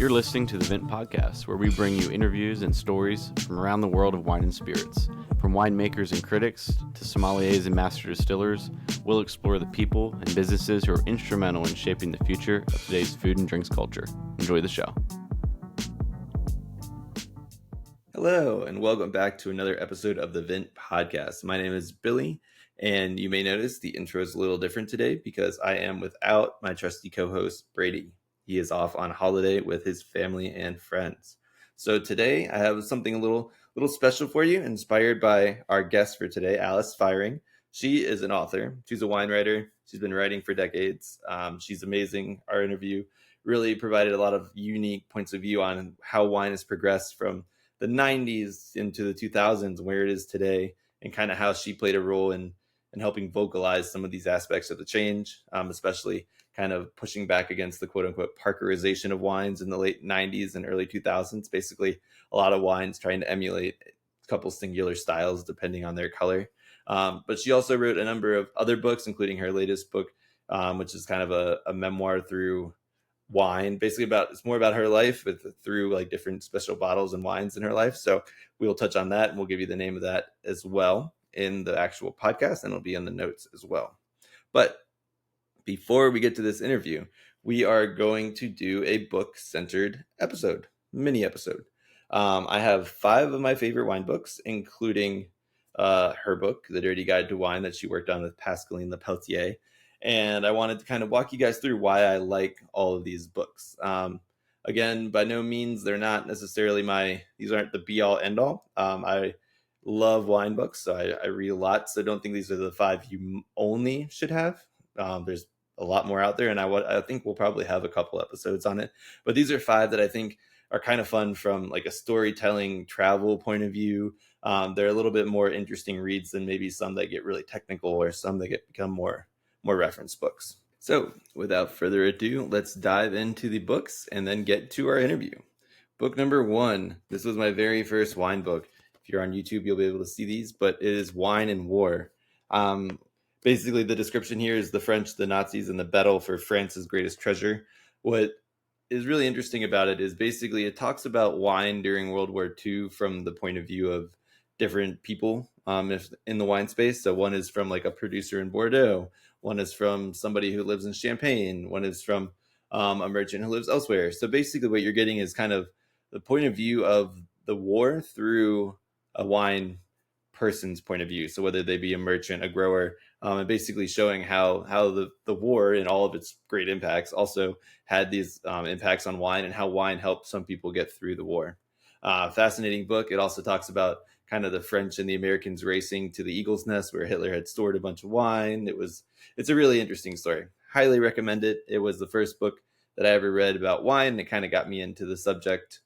You're listening to the Vent Podcast, where we bring you interviews and stories from around the world of wine and spirits. From winemakers and critics to sommeliers and master distillers, we'll explore the people and businesses who are instrumental in shaping the future of today's food and drinks culture. Enjoy the show. Hello, and welcome back to another episode of the Vent Podcast. My name is Billy, and you may notice the intro is a little different today because I am without my trusty co-host, Brady. He is off on holiday with his family and friends. So today I have something a little special for you, inspired by our guest for today, Alice Feiring. She is an author. She's a wine writer. She's been writing for decades. She's amazing. Our interview really provided a lot of unique points of view on how wine has progressed from the 90s into the 2000s, where it is today, and kind of how she played a role in helping vocalize some of these aspects of the change, especially kind of pushing back against the quote-unquote Parkerization of wines in the late 90s and early 2000s. Basically, a lot of wines trying to emulate a couple singular styles depending on their color. But she also wrote a number of other books, including her latest book, which is kind of a memoir through wine, basically it's more about her life through like different special bottles and wines in her life. So we'll touch on that, and we'll give you the name of that as well in the actual podcast, and it'll be in the notes as well. But before we get to this interview, we are going to do a book-centered episode, mini episode. I have 5 of my favorite wine books, including her book, The Dirty Guide to Wine, that she worked on with Pascaline Lepelletier. And I wanted to kind of walk you guys through why I like all of these books. Again, by no means, they're not necessarily these aren't the be-all, end-all. I love wine books, so I read a lot. So I don't think these are the 5 you only should have. There's a lot more out there, and I think we'll probably have a couple episodes on it. But these are 5 that I think are kind of fun from like a storytelling travel point of view. They're a little bit more interesting reads than maybe some that get really technical or some that become more reference books. So without further ado, let's dive into the books and then get to our interview. Book number 1. This was my very first wine book. If you're on YouTube, you'll be able to see these, but it is Wine and War. Basically, the description here is the French, the Nazis, and the battle for France's greatest treasure. What is really interesting about it is basically it talks about wine during World War II from the point of view of different people in the wine space. So one is from like a producer in Bordeaux. One is from somebody who lives in Champagne. One is from a merchant who lives elsewhere. So basically what you're getting is kind of the point of view of the war through a wine person's point of view. So whether they be a merchant, a grower, and basically showing how the war and all of its great impacts also had these impacts on wine, and how wine helped some people get through the war. Fascinating book. It also talks about kind of the French and the Americans racing to the Eagle's Nest, where Hitler had stored a bunch of wine. It's a really interesting story. Highly recommend it. It was the first book that I ever read about wine. It kind of got me into the subject,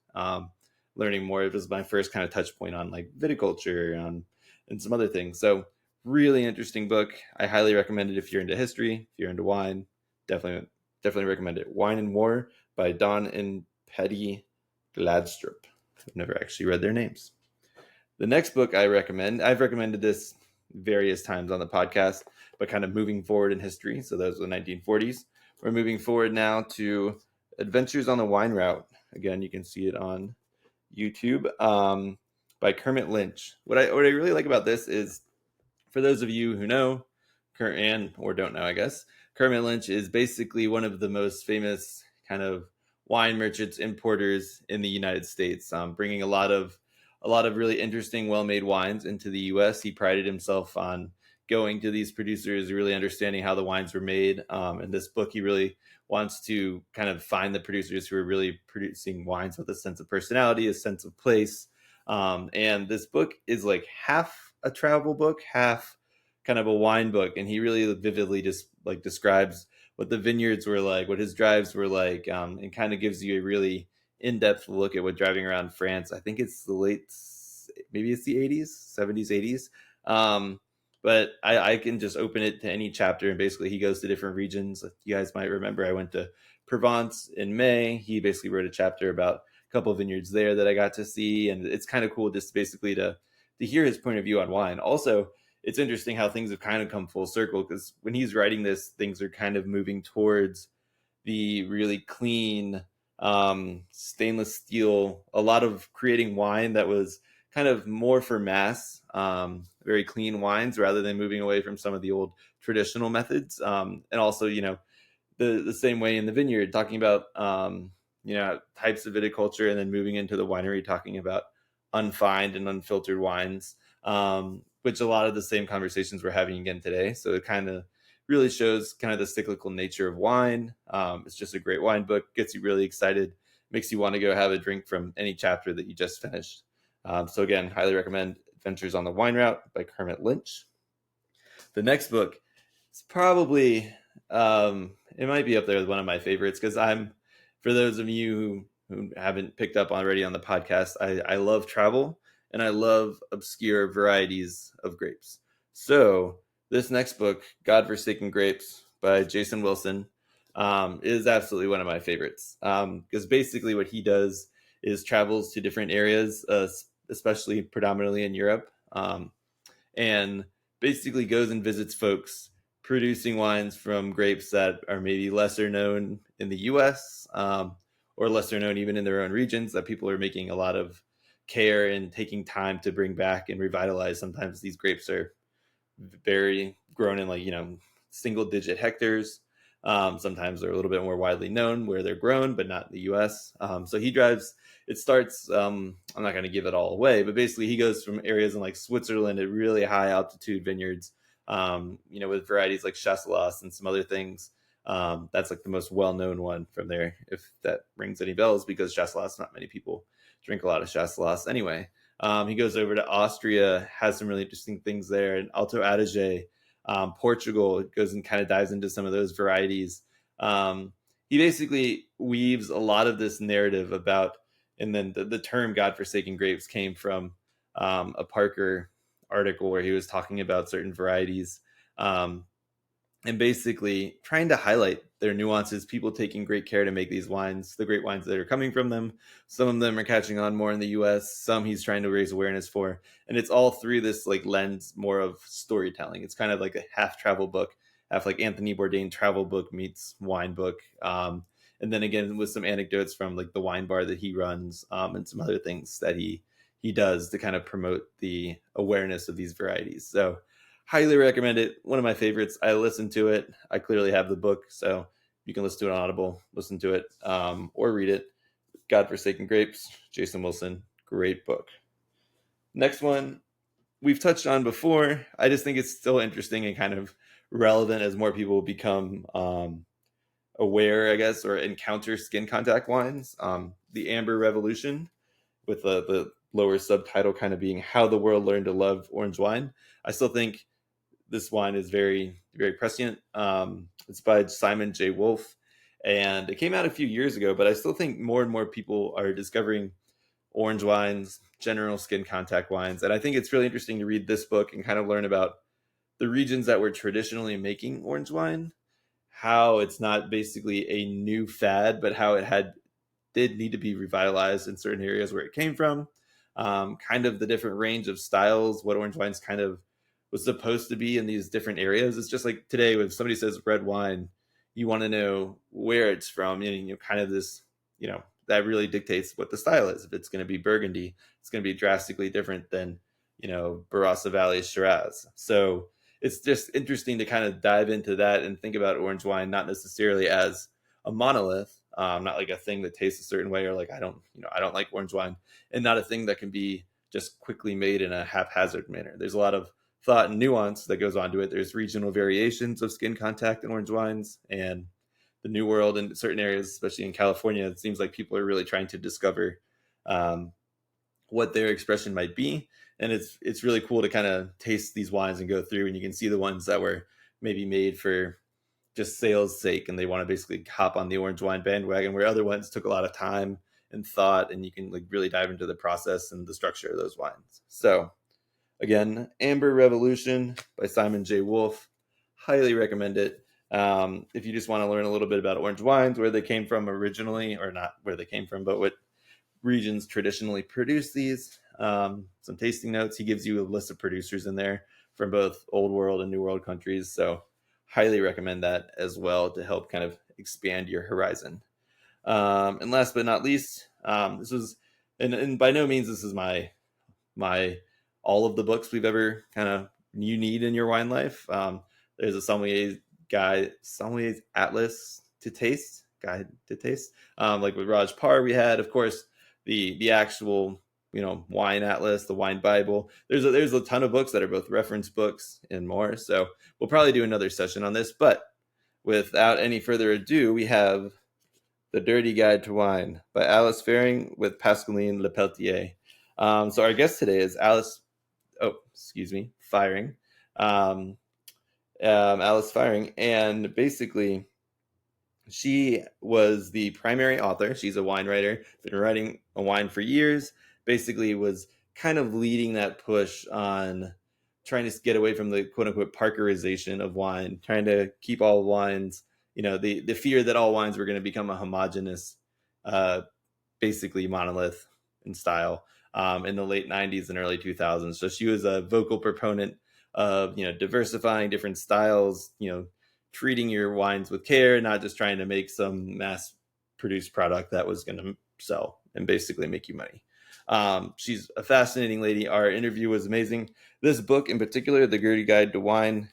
learning more. It was my first kind of touch point on like viticulture and some other things. So really interesting book. I highly recommend it if you're into history, if you're into wine. Definitely recommend it. Wine and War by Don and Patty Gladstrup. I've never actually read their names. The next book I recommend, I've recommended this various times on the podcast, but kind of moving forward in history. So those were the 1940s. We're moving forward now to Adventures on the Wine Route. Again, you can see it on YouTube, by Kermit Lynch. What I really like about this is, for those of you who know, or don't know, I guess, Kermit Lynch is basically one of the most famous kind of wine merchants, importers in the United States, bringing a lot of really interesting, well-made wines into the U.S. He prided himself on going to these producers, really understanding how the wines were made. In this book, he really wants to kind of find the producers who are really producing wines with a sense of personality, a sense of place. And this book is like half a travel book, half kind of a wine book. And he really vividly just like describes what the vineyards were like, what his drives were like, and kind of gives you a really in-depth look at what driving around France. I think it's maybe it's the 80s, 70s, 80s. But I can just open it to any chapter, and basically he goes to different regions. You guys might remember I went to Provence in May. He basically wrote a chapter about a couple of vineyards there that I got to see, and it's kind of cool just basically to hear his point of view on wine. Also, it's interesting how things have kind of come full circle, because when he's writing this, things are kind of moving towards the really clean, stainless steel, a lot of creating wine that was kind of more for mass, very clean wines rather than moving away from some of the old traditional methods. And also, the same way in the vineyard, talking about types of viticulture, and then moving into the winery, talking about unfined and unfiltered wines, which a lot of the same conversations we're having again today. So it kind of really shows kind of the cyclical nature of wine. It's just a great wine book, gets you really excited, makes you want to go have a drink from any chapter that you just finished. So again, highly recommend Adventures on the Wine Route by Kermit Lynch. The next book is probably it might be up there with one of my favorites, because for those of you who haven't picked up already on the podcast, I love travel and I love obscure varieties of grapes. So this next book, God-Forsaken Grapes by Jason Wilson, is absolutely one of my favorites, because basically what he does is travels to different areas, especially predominantly in Europe, and basically goes and visits folks producing wines from grapes that are maybe lesser known in the US, or lesser known even in their own regions, that people are making a lot of care and taking time to bring back and revitalize. Sometimes these grapes are very grown in single digit hectares. Sometimes they're a little bit more widely known where they're grown, but not in the US. So he drives, it starts, I'm not going to give it all away, but basically he goes from areas in like Switzerland at really high altitude vineyards, with varieties like Chasselas and some other things. That's like the most well-known one from there, if that rings any bells, because Chasselas, not many people drink a lot of Chasselas anyway. He goes over to Austria, has some really interesting things there, and Alto Adige, Portugal, goes and kind of dives into some of those varieties. He basically weaves a lot of this narrative about, and then the term "God-Forsaken Grapes" came from a Parker article where he was talking about certain varieties, and basically trying to highlight their nuances, people taking great care to make these wines, the great wines that are coming from them. Some of them are catching on more in the US, some he's trying to raise awareness for. And it's all through this like lens more of storytelling. It's kind of like a half travel book, half like Anthony Bourdain travel book meets wine book. And then again, with some anecdotes from like the wine bar that he runs, and some other things that he does to kind of promote the awareness of these varieties. So highly recommend it. One of my favorites. I listened to it. I clearly have the book, so you can listen to it on Audible, listen to it, or read it. God-Forsaken Grapes, Jason Wilson. Great book. Next one we've touched on before. I just think it's still interesting and kind of relevant as more people become aware, I guess, or encounter skin contact wines. The Amber Revolution, with the lower subtitle kind of being How the World Learned to Love Orange Wine. I still think this wine is very, very prescient. It's by Simon J. Wolfe, and it came out a few years ago, but I still think more and more people are discovering orange wines, general skin contact wines. And I think it's really interesting to read this book and kind of learn about the regions that were traditionally making orange wine, how it's not basically a new fad, but how it did need to be revitalized in certain areas where it came from. Kind of the different range of styles, what orange wines kind of was supposed to be in these different areas. It's just like today, when somebody says red wine, you want to know where it's from. Kind of this, that really dictates what the style is. If it's going to be Burgundy, it's going to be drastically different than, Barossa Valley Shiraz. So it's just interesting to kind of dive into that and think about orange wine, not necessarily as a monolith, not like a thing that tastes a certain way, or like I don't like orange wine, and not a thing that can be just quickly made in a haphazard manner. There's a lot of thought and nuance that goes on to it. There's regional variations of skin contact in orange wines, and the New World in certain areas, especially in California, it seems like people are really trying to discover what their expression might be. And it's really cool to kind of taste these wines and go through, and you can see the ones that were maybe made for just sales sake, and they want to basically hop on the orange wine bandwagon, where other ones took a lot of time and thought, and you can like really dive into the process and the structure of those wines. So again, Amber Revolution by Simon J. Wolfe. Highly recommend it. If you just want to learn a little bit about orange wines, where they came from originally, or not where they came from, but what regions traditionally produce these. Some tasting notes. He gives you a list of producers in there from both Old World and New World countries. So highly recommend that as well to help kind of expand your horizon. And last but not least, this was, and by no means this is my all of the books we've ever kind of you need in your wine life. There's a sommelier's atlas to taste guide to taste. Like with Raj Par, we had, of course, the actual wine atlas, the wine Bible. There's a ton of books that are both reference books and more. So we'll probably do another session on this. But without any further ado, we have The Dirty Guide to Wine by Alice Feiring with Pascaline Lepelletier. So our guest today is Feiring. Alice Feiring. And basically, she was the primary author. She's a wine writer, been writing a wine for years, basically was kind of leading that push on trying to get away from the quote unquote parkerization of wine, trying to keep all wines, the fear that all wines were going to become a homogenous, basically monolith in style in the late 90s and early 2000s. So she was a vocal proponent of, diversifying different styles, treating your wines with care, not just trying to make some mass produced product that was going to sell and basically make you money. She's a fascinating lady. Our interview was amazing. This book in particular, The Dirty Guide to Wine,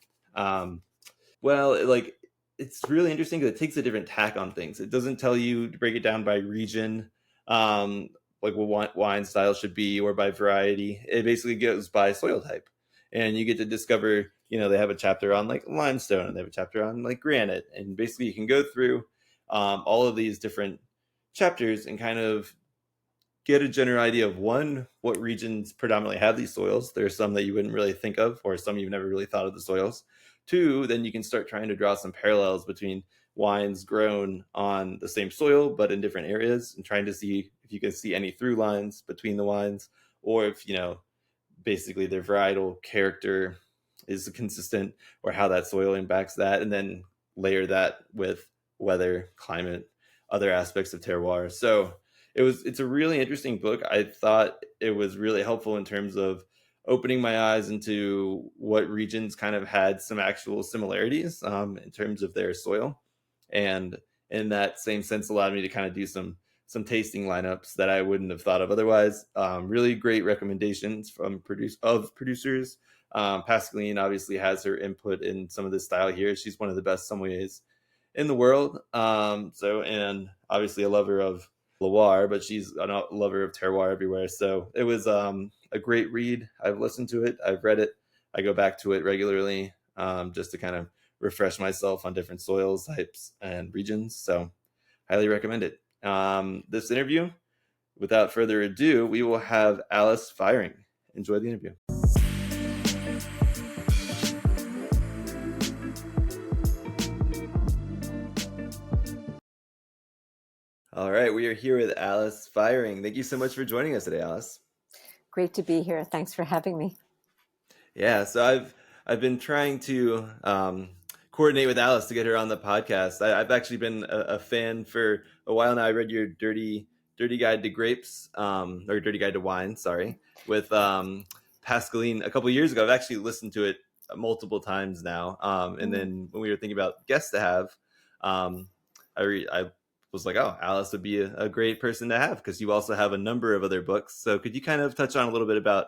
it's really interesting because it takes a different tack on things. It doesn't tell you to break it down by region, like what wine style should be, or by variety. It basically goes by soil type. And you get to discover, they have a chapter on like limestone, and they have a chapter on like granite. And basically you can go through all of these different chapters and kind of get a general idea of, one, what regions predominantly have these soils. There are some that you wouldn't really think of, or some you've never really thought of the soils. Two, then you can start trying to draw some parallels between wines grown on the same soil but in different areas, and trying to see if you can see any through lines between the wines, or if basically their varietal character is consistent, or how that soil impacts that, and then layer that with weather, climate, other aspects of terroir. So it's a really interesting book. I thought it was really helpful in terms of opening my eyes into what regions kind of had some actual similarities in terms of their soil, and in that same sense allowed me to kind of do some tasting lineups that I wouldn't have thought of otherwise. Really great recommendations from producers. Pascaline obviously has her input in some of this style here. She's one of the best sommeliers in the world. And obviously a lover of Loire, but she's a lover of terroir everywhere. So it was a great read. I've listened to it. I've read it. I go back to it regularly just to kind of refresh myself on different soils, types, and regions. So highly recommend it. This interview, without further ado, we will have Alice Feiring. Enjoy the interview. All right, we are here with Alice Feiring. Thank you so much for joining us today, Alice. Great to be here. Thanks for having me. Yeah, so I've been trying to coordinate with Alice to get her on the podcast. I've actually been a fan for a while now. I read your Dirty Guide to Grapes, or Dirty Guide to Wine, sorry, with Pascaline a couple years ago. I've actually listened to it multiple times now. And then when we were thinking about guests to have, I was like, oh, Alice would be a great person to have, because you also have a number of other books. So could you kind of touch on a little bit about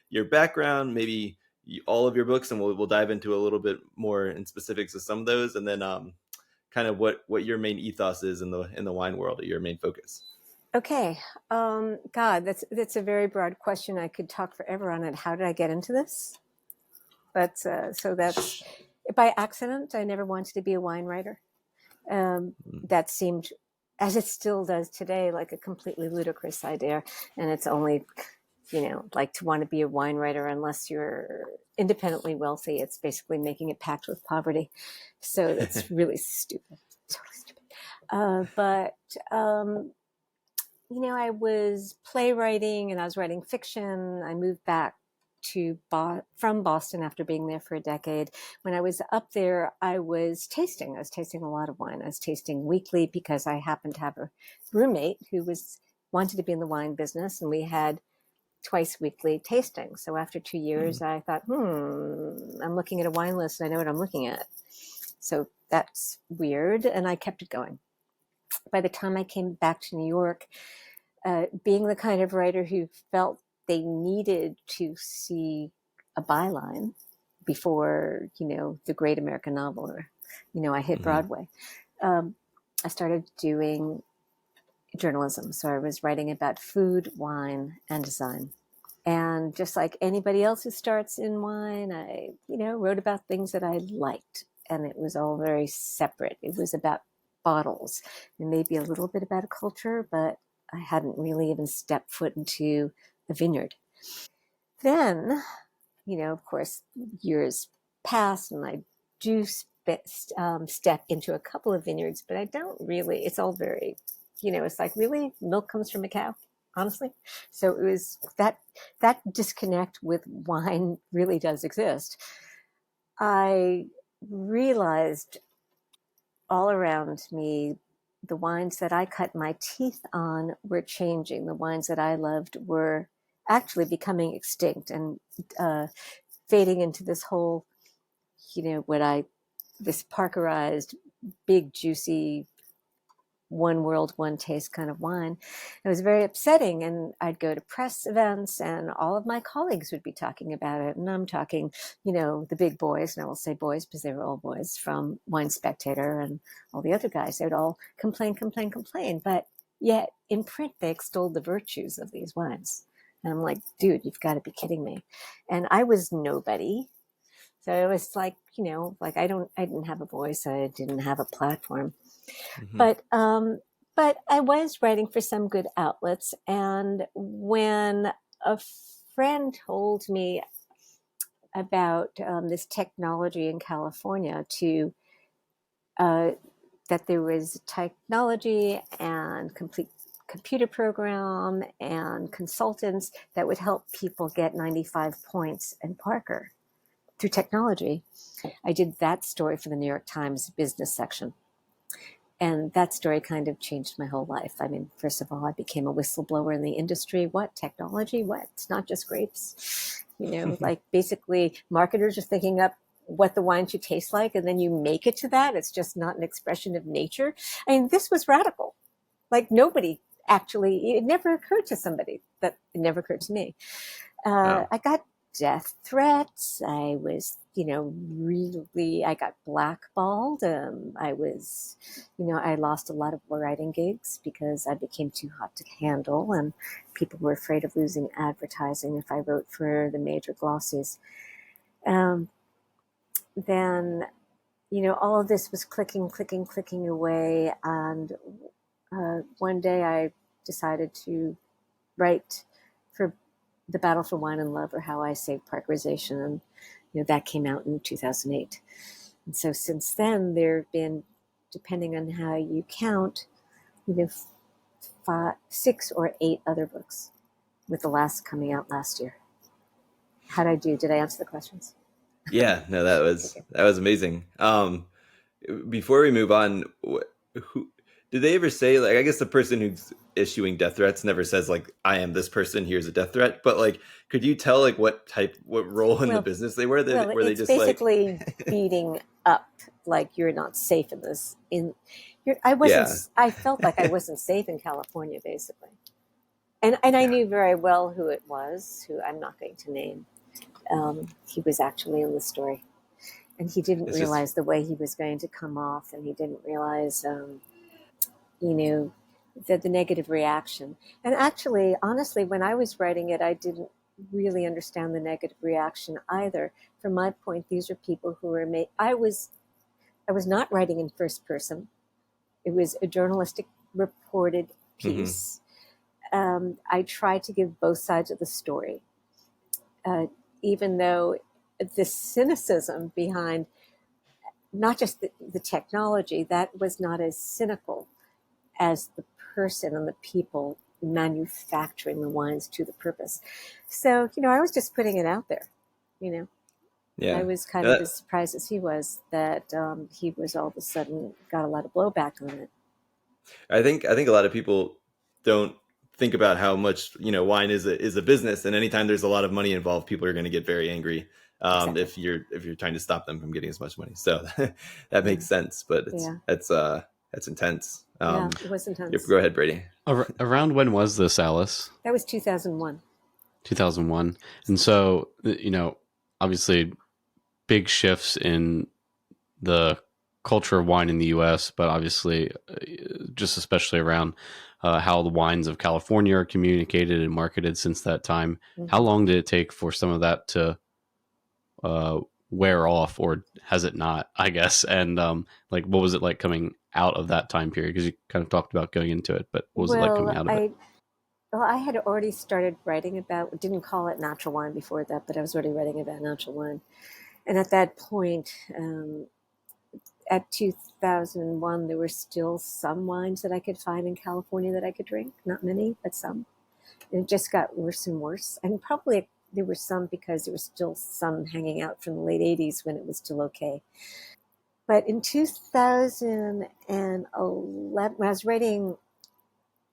your background, maybe all of your books, and we'll dive into a little bit more in specifics of some of those, and then kind of what your main ethos is in the wine world, or your main focus. Okay. God, that's a very broad question. I could talk forever on it. How did I get into this? That's by accident. I never wanted to be a wine writer. That seemed, as it still does today, like a completely ludicrous idea. And it's only, like to want to be a wine writer unless you're independently wealthy. It's basically making a pact with poverty. So that's really stupid. Totally stupid. I was playwriting and I was writing fiction. I moved back from Boston after being there for a decade. When I was up there, I was tasting a lot of wine. I was tasting weekly because I happened to have a roommate who wanted to be in the wine business, and we had twice weekly tasting. So after 2 years, I thought, I'm looking at a wine list and I know what I'm looking at. So that's weird. And I kept it going. by the time I came back to New York, being the kind of writer who felt they needed to see a byline before, the great American novel, or, I hit Broadway. I started doing journalism. So I was writing about food, wine, and design. And just like anybody else who starts in wine, I, wrote about things that I liked. And it was all very separate. It was about bottles and maybe a little bit about a culture, but I hadn't really even stepped foot into a vineyard. Then, of course, years passed and I do step into a couple of vineyards, but I don't really, it's all very, it's like, really, milk comes from a cow, honestly. So it was that disconnect with wine really does exist. I realized all around me, the wines that I cut my teeth on were changing. The wines that I loved were actually becoming extinct and fading into this whole, this parkerized, big, juicy, one world, one taste kind of wine. It was very upsetting. And I'd go to press events and all of my colleagues would be talking about it. And I'm talking, the big boys, and I will say boys because they were all boys from Wine Spectator and all the other guys. They'd all complain. But yet in print, they extolled the virtues of these wines. And I'm like, dude, you've got to be kidding me. And I was nobody. So it was like, like I didn't have a voice. I didn't have a platform. But I was writing for some good outlets. And when a friend told me about this technology in California that there was technology and complete computer program and consultants that would help people get 95 points in Parker through technology. I did that story for the New York Times business section. And that story kind of changed my whole life. I mean, first of all, I became a whistleblower in the industry. What? Technology? What? It's not just grapes. Like basically marketers are thinking up what the wine should taste like, and then you make it to that. It's just not an expression of nature. I mean, this was radical. Like nobody actually, it never occurred to somebody, but it never occurred to me. Wow. I got death threats. I was, I got blackballed. I was, I lost a lot of writing gigs because I became too hot to handle, and people were afraid of losing advertising if I wrote for the major glossies. Then, all of this was clicking away. And one day I decided to write for The Battle for Wine and Love, or How I Saved Parkerization. And, that came out in 2008. And so since then, there have been, depending on how you count, 6 or 8 other books, with the last coming out last year. How'd I do? Did I answer the questions? Yeah, no, that was amazing. Before we move on, who did they ever say, like, I guess the person who's issuing death threats never says like, I am this person, here's a death threat, but like, could you tell like what role in the business they were? Were they just basically like beating up, like, you're not safe in this. I felt like I wasn't safe in California, basically. And I knew very well who it was, who I'm not going to name. He was actually in the story. And he didn't realize the way he was going to come off, and he didn't realize, the negative reaction. And actually, honestly, when I was writing it, I didn't really understand the negative reaction either. From my point, these are people who were I was not writing in first person. It was a journalistic reported piece. I tried to give both sides of the story, even though the cynicism behind not just the technology, that was not as cynical as the person and the people manufacturing the wines to the purpose. So, I was just putting it out there, Yeah. I was kind of as surprised as he was that he was all of a sudden got a lot of blowback on it. I think a lot of people don't think about how much, wine is a business, and anytime there's a lot of money involved, people are going to get very angry. Exactly. If you're trying to stop them from getting as much money. So that makes sense, but it's That's intense. Yeah, it was intense. Go ahead, Brady. Around when was this, Alice? That was 2001. 2001. And so, obviously big shifts in the culture of wine in the U.S., but obviously just especially around how the wines of California are communicated and marketed since that time. Mm-hmm. How long did it take for some of that to wear off, or has it not, I guess? And what was it like coming out of that time period? Because you kind of talked about going into it, but what was it like coming out of it? I had already started writing about, didn't call it natural wine before that, but I was already writing about natural wine. And at that point, at 2001, there were still some wines that I could find in California that I could drink. Not many, but some. And it just got worse and worse. And probably there were some because there was still some hanging out from the late 80s when it was still okay. But in 2011, when I was writing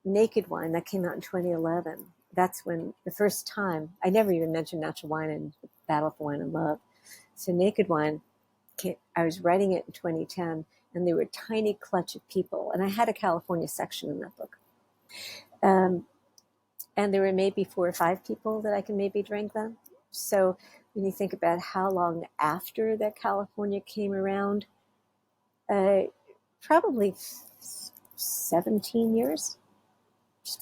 Naked Wine, that came out in 2011, that's when the first time, I never even mentioned natural wine in Battle for Wine and Love. So Naked Wine, I was writing it in 2010, and there were a tiny clutch of people. And I had a California section in that book. And there were maybe 4 or 5 people that I can maybe drink then. So when you think about how long after that California came around, probably 17 years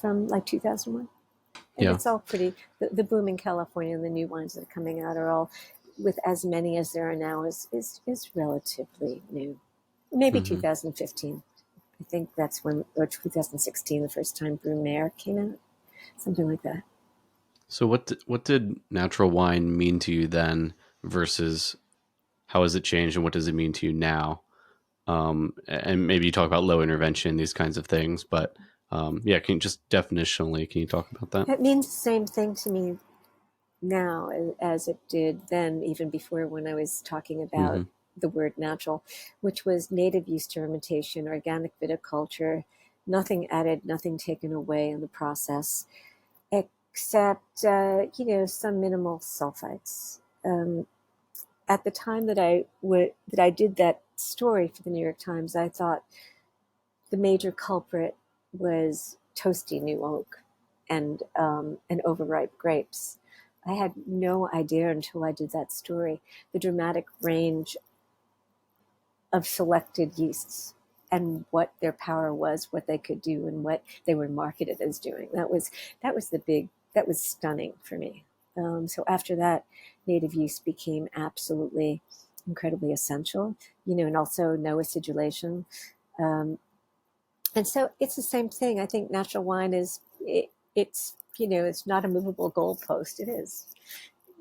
from like 2001. And Yeah. it's all pretty, the boom in California and the new wines that are coming out are all, with as many as there are now, is relatively new. Maybe 2015. I think that's when, or 2016, the first time Brumaire came out. Something like that. So what did natural wine mean to you then versus how has it changed, and what does it mean to you now? And maybe you talk about low intervention, these kinds of things, but can you just definitionally, can you talk about that? It means the same thing to me now as it did then, even before, when I was talking about the word natural, which was native yeast fermentation, organic viticulture, nothing added, nothing taken away in the process, except some minimal sulfites. At the time that I did that story for the New York Times, I thought the major culprit was toasty new oak and overripe grapes. I had no idea until I did that story the dramatic range of selected yeasts and what their power was, what they could do, and what they were marketed as doing. That was stunning for me. So after that, native yeast became absolutely incredibly essential, and also no acidulation. And so it's the same thing. I think natural wine it's not a movable goalpost. It is.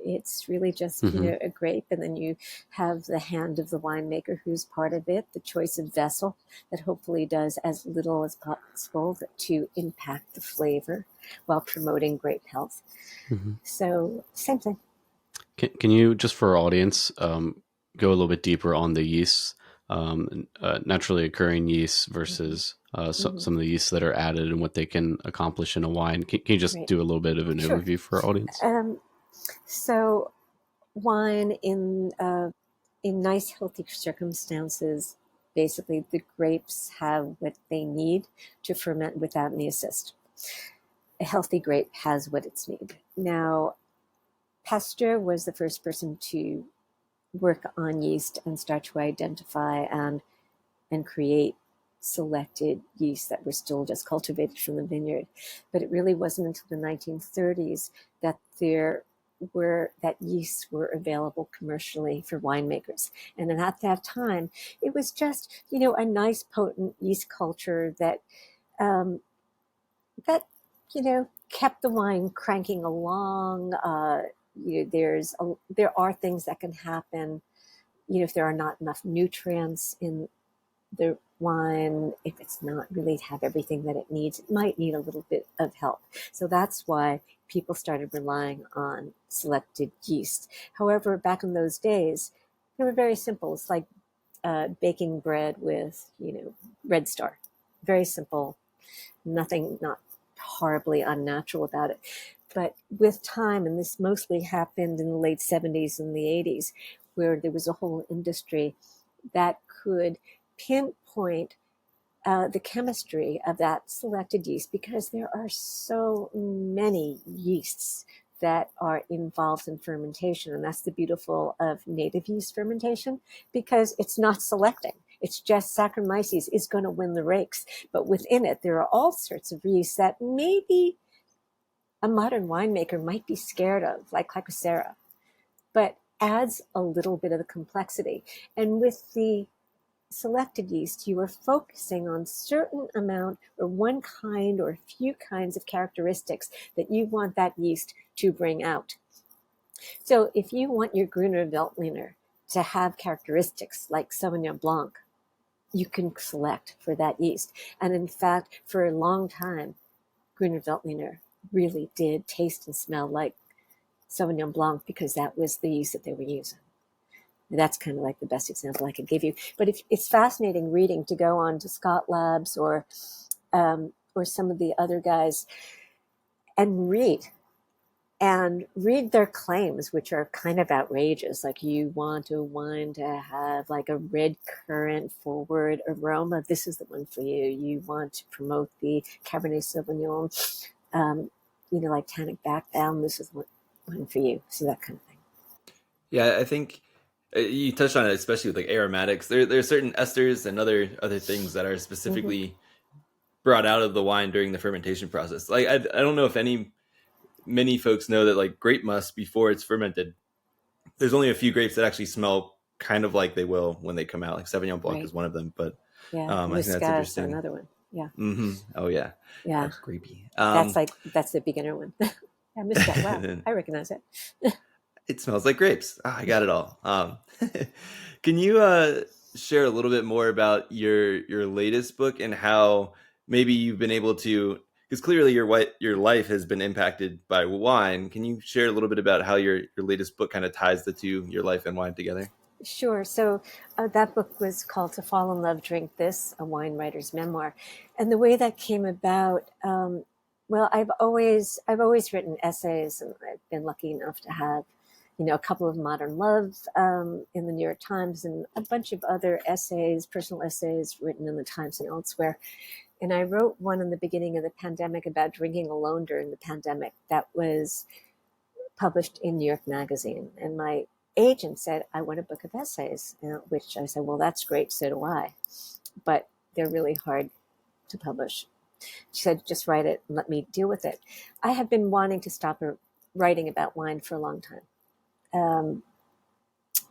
It's really just, a grape, and then you have the hand of the winemaker who's part of it, the choice of vessel that hopefully does as little as possible to impact the flavor while promoting grape health. So same thing. Can you, just for our audience, go a little bit deeper on the yeasts, naturally occurring yeasts versus some of the yeasts that are added and what they can accomplish in a wine? Can you just do a little bit of an overview for our audience? So wine in nice, healthy circumstances, basically the grapes have what they need to ferment without any assist. A healthy grape has what it's need. Now, Pasteur was the first person to work on yeast and start to identify and create selected yeast that were still just cultivated from the vineyard. But it really wasn't until the 1930s that yeasts were available commercially for winemakers. And then at that time, it was just, a nice potent yeast culture that kept the wine cranking along. There are things that can happen, if there are not enough nutrients in the wine, if it's not really have everything that it needs, it might need a little bit of help. So that's why people started relying on selected yeast. However, back in those days, they were very simple. It's like baking bread with, Red Star. Very simple. Nothing, not horribly unnatural about it. But with time, and this mostly happened in the late 70s and the 80s, where there was a whole industry that could pinpoint the chemistry of that selected yeast, because there are so many yeasts that are involved in fermentation. And that's the beautiful of native yeast fermentation, because it's not selecting. It's just Saccharomyces is going to win the race. But within it, there are all sorts of yeasts that maybe a modern winemaker might be scared of, like Glycosera, but adds a little bit of the complexity. And with the selected yeast, you are focusing on certain amount or one kind or a few kinds of characteristics that you want that yeast to bring out. So if you want your Gruner Veltliner to have characteristics like Sauvignon Blanc, you can select for that yeast. And in fact, for a long time, Gruner Veltliner really did taste and smell like Sauvignon Blanc, because that was the yeast that they were using. That's kind of like the best example I could give you. But it's fascinating reading, to go on to Scott Labs or some of the other guys and read their claims, which are kind of outrageous. Like, you want a wine to have like a red currant forward aroma, this is the one for you. You want to promote the Cabernet Sauvignon, like tannic backbone, this is one for you. So that kind of thing. Yeah, I think you touched on it, especially with like aromatics. There are certain esters and other things that are specifically brought out of the wine during the fermentation process. Like, I don't know if many folks know that like grape must, before it's fermented, there's only a few grapes that actually smell kind of like they will when they come out. Like Sauvignon Blanc is one of them, but I think that's interesting. Another one. Yeah. Oh yeah. Yeah. Grapey. That's the beginner one. Yeah, Muscat. Wow, I recognize it. It smells like grapes. I got it all. Can you share a little bit more about your latest book and how maybe you've been able to, because clearly your life has been impacted by wine. Can you share a little bit about how your latest book kind of ties the two, your life and wine, together? Sure. So that book was called To Fall in Love, Drink This, a wine writer's memoir. And the way that came about, well, I've always written essays, and I've been lucky enough to have, a couple of Modern Love in the New York Times, and a bunch of other essays, personal essays written in the Times and elsewhere. And I wrote one in the beginning of the pandemic about drinking alone during the pandemic that was published in New York Magazine. And my agent said, I want a book of essays, which I said, well, that's great, so do I. But they're really hard to publish. She said, just write it and let me deal with it. I have been wanting to stop writing about wine for a long time.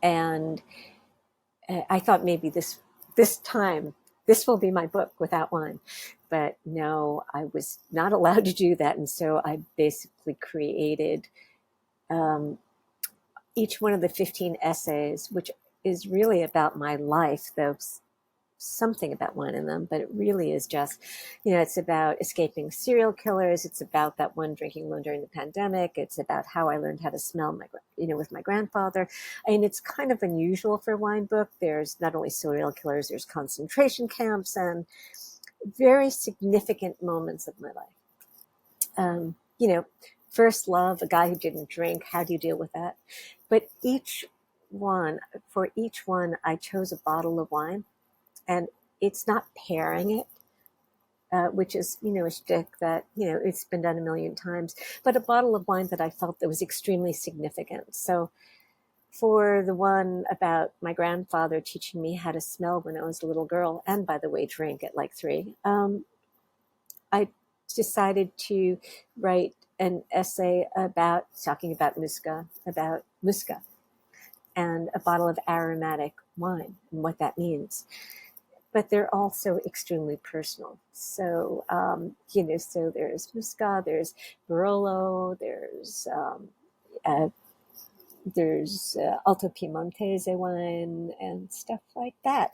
And I thought maybe this time, this will be my book without wine. But no, I was not allowed to do that. And so I basically created each one of the 15 essays, which is really about my life, though something about wine in them, but it really is just, it's about escaping serial killers. It's about that one drinking alone during the pandemic. It's about how I learned how to smell with my grandfather. And it's kind of unusual for a wine book. There's not only serial killers, there's concentration camps and very significant moments of my life. First love, a guy who didn't drink, how do you deal with that? But for each one, I chose a bottle of wine, and it's not pairing it, which is, a shtick that, it's been done a million times, but a bottle of wine that I felt that was extremely significant. So for the one about my grandfather teaching me how to smell when I was a little girl, and by the way, drink at like 3, I decided to write an essay talking about Musca, and a bottle of aromatic wine and what that means. But they're also extremely personal. So, so there's Musca, there's Barolo, there's Alto Piemontese wine and stuff like that.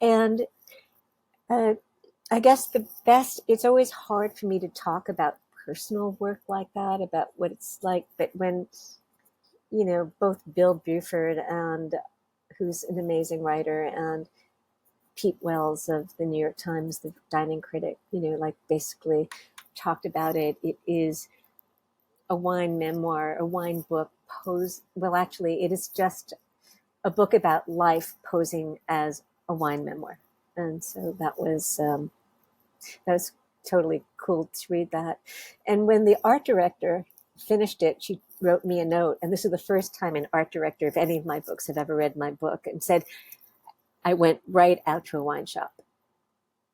And I guess it's always hard for me to talk about personal work like that, about what it's like. But when, both Bill Buford, who's an amazing writer, and Pete Wells of the New York Times, the dining critic, basically talked about it. It is a wine memoir, a wine book actually, it is just a book about life posing as a wine memoir. And so that was That was totally cool to read that. And when the art director finished it, she wrote me a note. And this is the first time an art director of any of my books had ever read my book, and said, I went right out to a wine shop.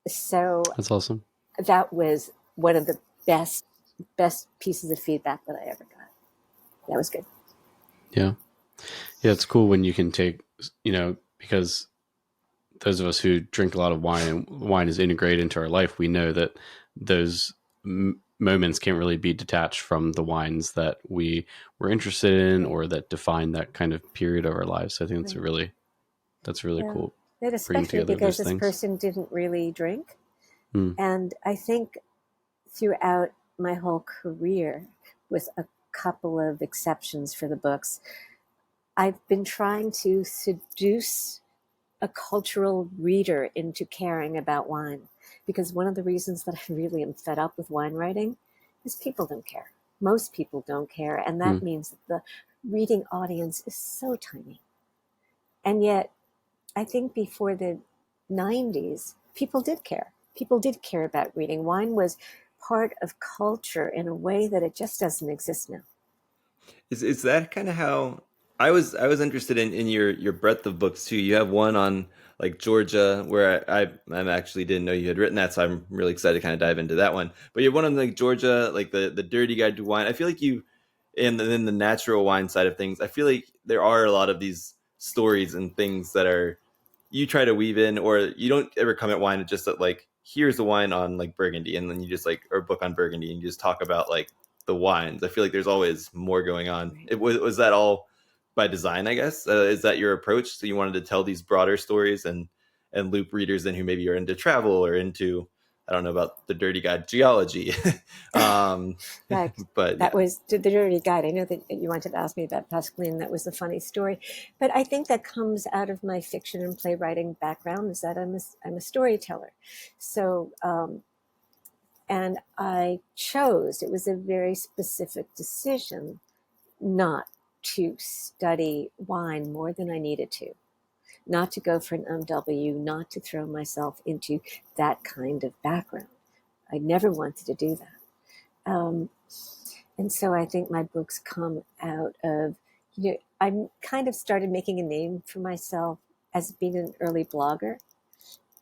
So That's awesome. that was one of the best pieces of feedback that I ever got. That was good. Yeah. Yeah, it's cool when you can take, because those of us who drink a lot of wine and wine is integrated into our life, we know that those moments can't really be detached from the wines that we were interested in or that define that kind of period of our lives. So I think that's really cool. And Bringing especially together because those this things. person didn't really drink. Mm. And I think throughout my whole career, with a couple of exceptions for the books, I've been trying to seduce a cultural reader into caring about wine. Because one of the reasons that I really am fed up with wine writing is people don't care. Most people don't care. And that means that the reading audience is so tiny. And yet, I think before the 90s, people did care. People did care about reading. Wine was part of culture in a way that it just doesn't exist now. Is that kind of how I was interested in your breadth of books too. You have one on like Georgia where I'm actually didn't know you had written that, so I'm really excited to kind of dive into that one. But you have one on like Georgia, like the Dirty Guide to Wine. I feel like you, and then the natural wine side of things, I feel like there are a lot of these stories and things that are you try to weave in, or you don't ever come at wine just that like here's a wine on like Burgundy, and then you just like or a book on Burgundy, and you just talk about like the wines. I feel like there's always more going on. Right. It was that all by design, I guess. Is that your approach? So you wanted to tell these broader stories and loop readers in who maybe are into travel or into, I don't know about the Dirty Guide geology. Right. But That yeah. was the Dirty Guide. I know that you wanted to ask me about Pascaline. That was a funny story. But I think that comes out of my fiction and playwriting background, is that I'm a storyteller. So, and I chose, it was a very specific decision not to study wine more than I needed to, not to go for an MW, not to throw myself into that kind of background. I never wanted to do that. And so I think my books come out of, I kind of started making a name for myself as being an early blogger,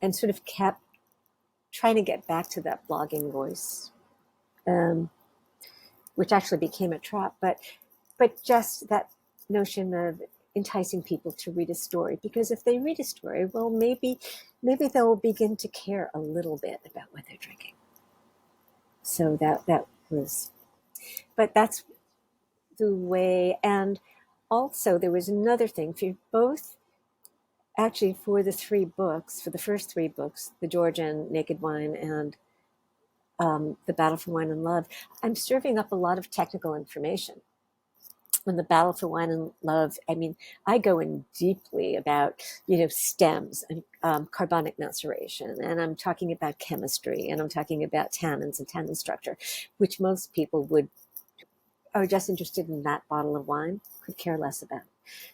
and sort of kept trying to get back to that blogging voice, which actually became a trap. But just that notion of enticing people to read a story, because if they read a story, well, maybe they'll begin to care a little bit about what they're drinking. So that was, but that's the way. And also there was another thing for both, actually for the first three books, the Georgian, Naked Wine, and the Battle for Wine and Love, I'm serving up a lot of technical information. In the Battle for Wine and Love, I mean, I go in deeply about, stems and carbonic maceration, and I'm talking about chemistry, and I'm talking about tannins and tannin structure, which most people are just interested in that bottle of wine, could care less about.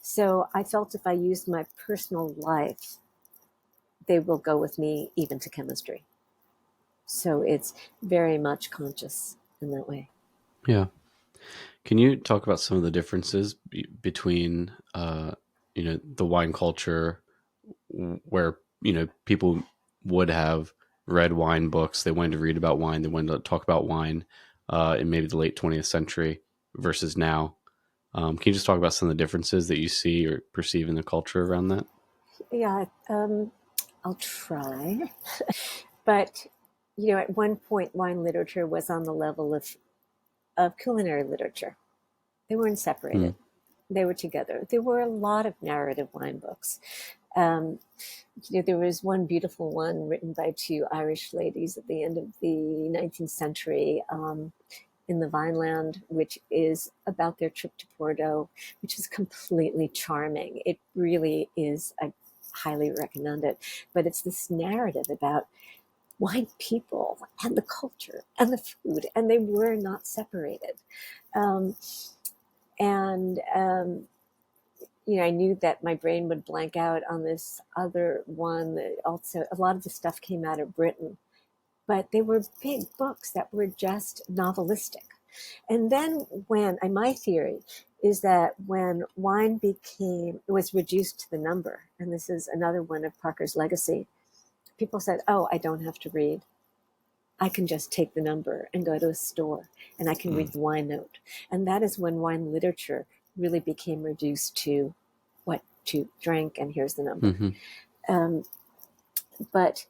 So I felt if I used my personal life, they will go with me even to chemistry. So it's very much conscious in that way. Yeah. Can you talk about some of the differences between, the wine culture where, people would have read wine books, they wanted to read about wine, they wanted to talk about wine in maybe the late 20th century versus now? Can you just talk about some of the differences that you see or perceive in the culture around that? Yeah, I'll try. But, at one point, wine literature was on the level of culinary literature. They weren't separated. They were together. There were a lot of narrative wine books. Um, there was one beautiful one written by two Irish ladies at the end of the 19th century, in the Vineland, which is about their trip to Bordeaux, which is completely charming. It really is. I highly recommend it. But it's this narrative about wine people and the culture and the food, and they were not separated. Um, and I knew that my brain would blank out on this other one. That also, a lot of the stuff came out of Britain, but they were big books that were just novelistic. And then my theory is that when wine was reduced to the number, and this is another one of Parker's legacy, people said, oh, I don't have to read. I can just take the number and go to a store and I can read the wine note. And that is when wine literature really became reduced to what to drink, and here's the number. But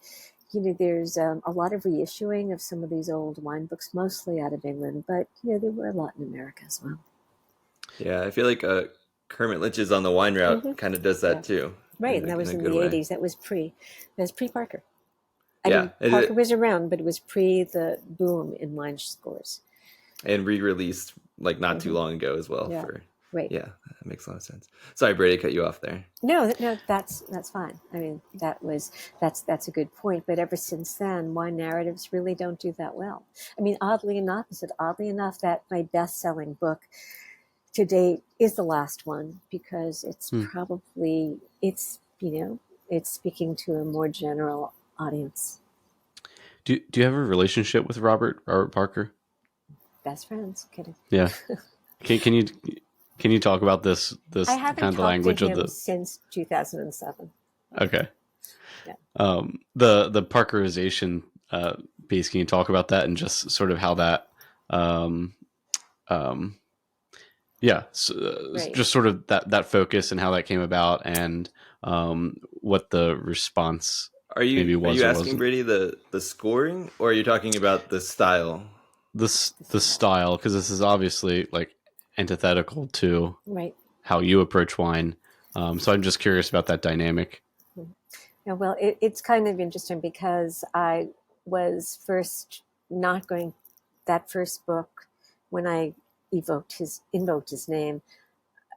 there's a lot of reissuing of some of these old wine books, mostly out of England, but there were a lot in America as well. Yeah, I feel like Kermit Lynch's On the Wine Route kind of does that too. Right, and that was in the 80s. That was pre-Parker. I mean, Parker was around, but it was pre the boom in wine scores. And re-released like not too long ago as well. Yeah. Right. Yeah, that makes a lot of sense. Sorry, Brady, cut you off there. No, that's fine. I mean, that's a good point. But ever since then, wine narratives really don't do that well. I mean, oddly enough, that my best-selling book to date is the last one, because it's probably it's speaking to a more general audience. Do you have a relationship with Robert Parker? Best friends. Kidding. Yeah. Can you talk about this I haven't kind of the language to him of the since 2007. Okay. Yeah. The Parkerization piece, can you talk about that and just sort of how that just sort of that focus and how that came about, and what the response Are you asking, Brady, the scoring, or are you talking about the style? The style, because this is obviously like antithetical to how you approach wine. So I'm just curious about that dynamic. Yeah, well, it's kind of interesting because I was first not going, that first book, when I invoked his name,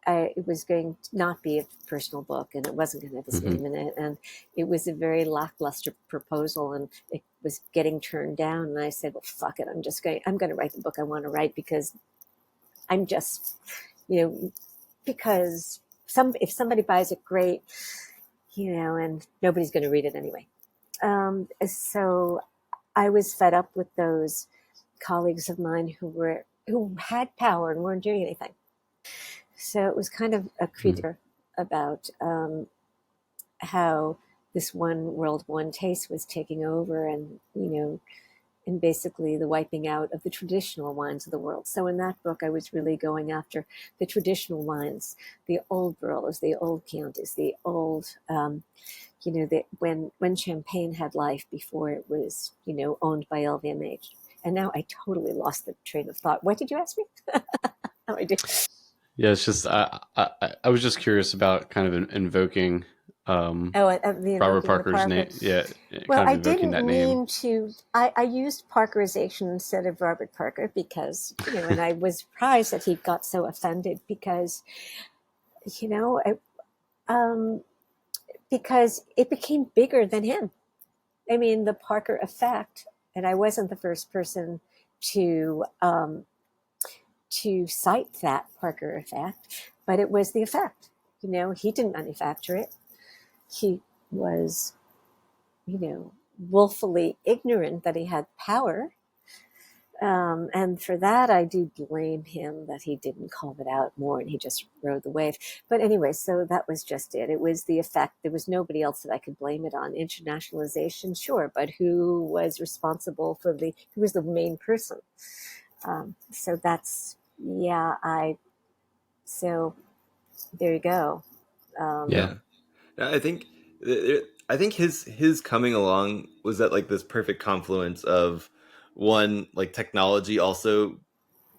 it was going to not be a personal book, and it wasn't going to have his name in it. And it was a very lackluster proposal, and it was getting turned down. And I said, well, fuck it. I'm going to write the book I want to write, because I'm just, because if somebody buys it, great, and nobody's going to read it anyway. So I was fed up with those colleagues of mine who had power and weren't doing anything. So it was kind of a critique about how this one world, one taste was taking over, and and basically the wiping out of the traditional wines of the world. So in that book, I was really going after the traditional wines, the old Barolos, the old Chiantis, the old, when champagne had life before it was, owned by LVMH. And now I totally lost the train of thought. What did you ask me? Oh, I did. Yeah, it's just I was just curious about kind of invoking Robert Parker's name. Yeah. Well, I didn't mean to. I used Parkerization instead of Robert Parker because, and I was surprised that he got so offended because, because it became bigger than him. I mean, the Parker effect, and I wasn't the first person to cite that Parker effect, but it was the effect. He didn't manufacture it. He was, willfully ignorant that he had power. And for that, I do blame him that he didn't call it out more and he just rode the wave. But anyway, so that was just it. It was the effect. There was nobody else that I could blame it on. Internationalization, sure, but who was responsible for who was the main person? So that's, so there you go. I think his coming along was at like this perfect confluence of one, like technology also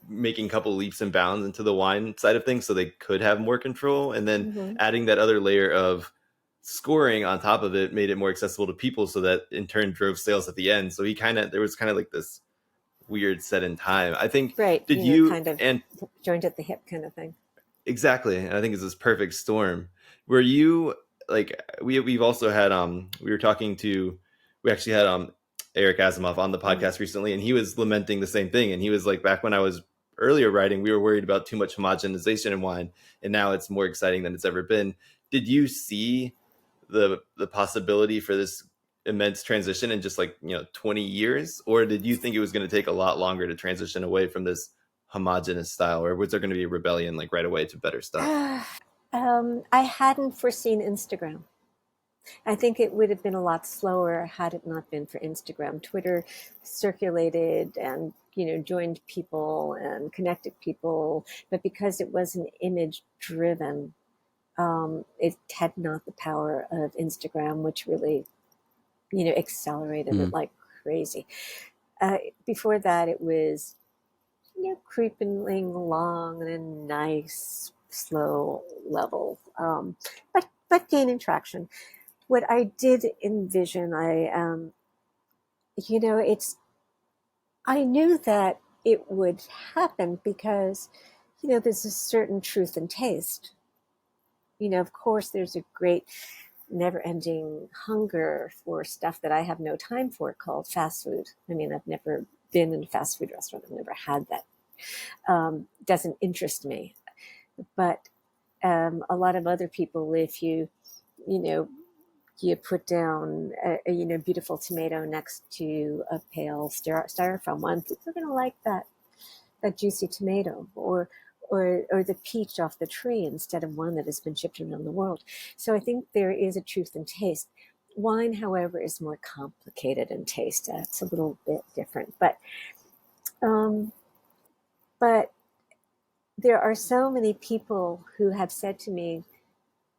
making a couple leaps and bounds into the wine side of things so they could have more control, and then adding that other layer of scoring on top of it made it more accessible to people, so that in turn drove sales at the end. So there was kind of like this weird set in time, I think. Right. Did you kind of and joined at the hip kind of thing? Exactly. And I think it's this perfect storm. Were you like, we've also had we actually had Eric Asimov on the podcast recently, and he was lamenting the same thing. And he was like, back when I was earlier writing, we were worried about too much homogenization in wine, and now it's more exciting than it's ever been. Did you see the possibility for this immense transition in just like 20 years, or did you think it was going to take a lot longer to transition away from this homogenous style, or was there going to be a rebellion like right away to better stuff? I hadn't foreseen Instagram. I think it would have been a lot slower had it not been for Instagram. Twitter circulated and joined people and connected people, but because it wasn't image driven, it had not the power of Instagram, which really accelerated it like crazy. Before that, it was creeping along in a nice, slow level, but gaining traction. What I did envision, I knew that it would happen because, there's a certain truth in taste. Of course, there's a great never-ending hunger for stuff that I have no time for called fast food. I mean, I've never been in a fast food restaurant. I've never had that. Doesn't interest me. But a lot of other people, if you put down a beautiful tomato next to a pale styrofoam one, people are going to like that juicy tomato, or the peach off the tree instead of one that has been shipped around the world. So I think there is a truth in taste. Wine, however, is more complicated in taste. It's a little bit different, but there are so many people who have said to me,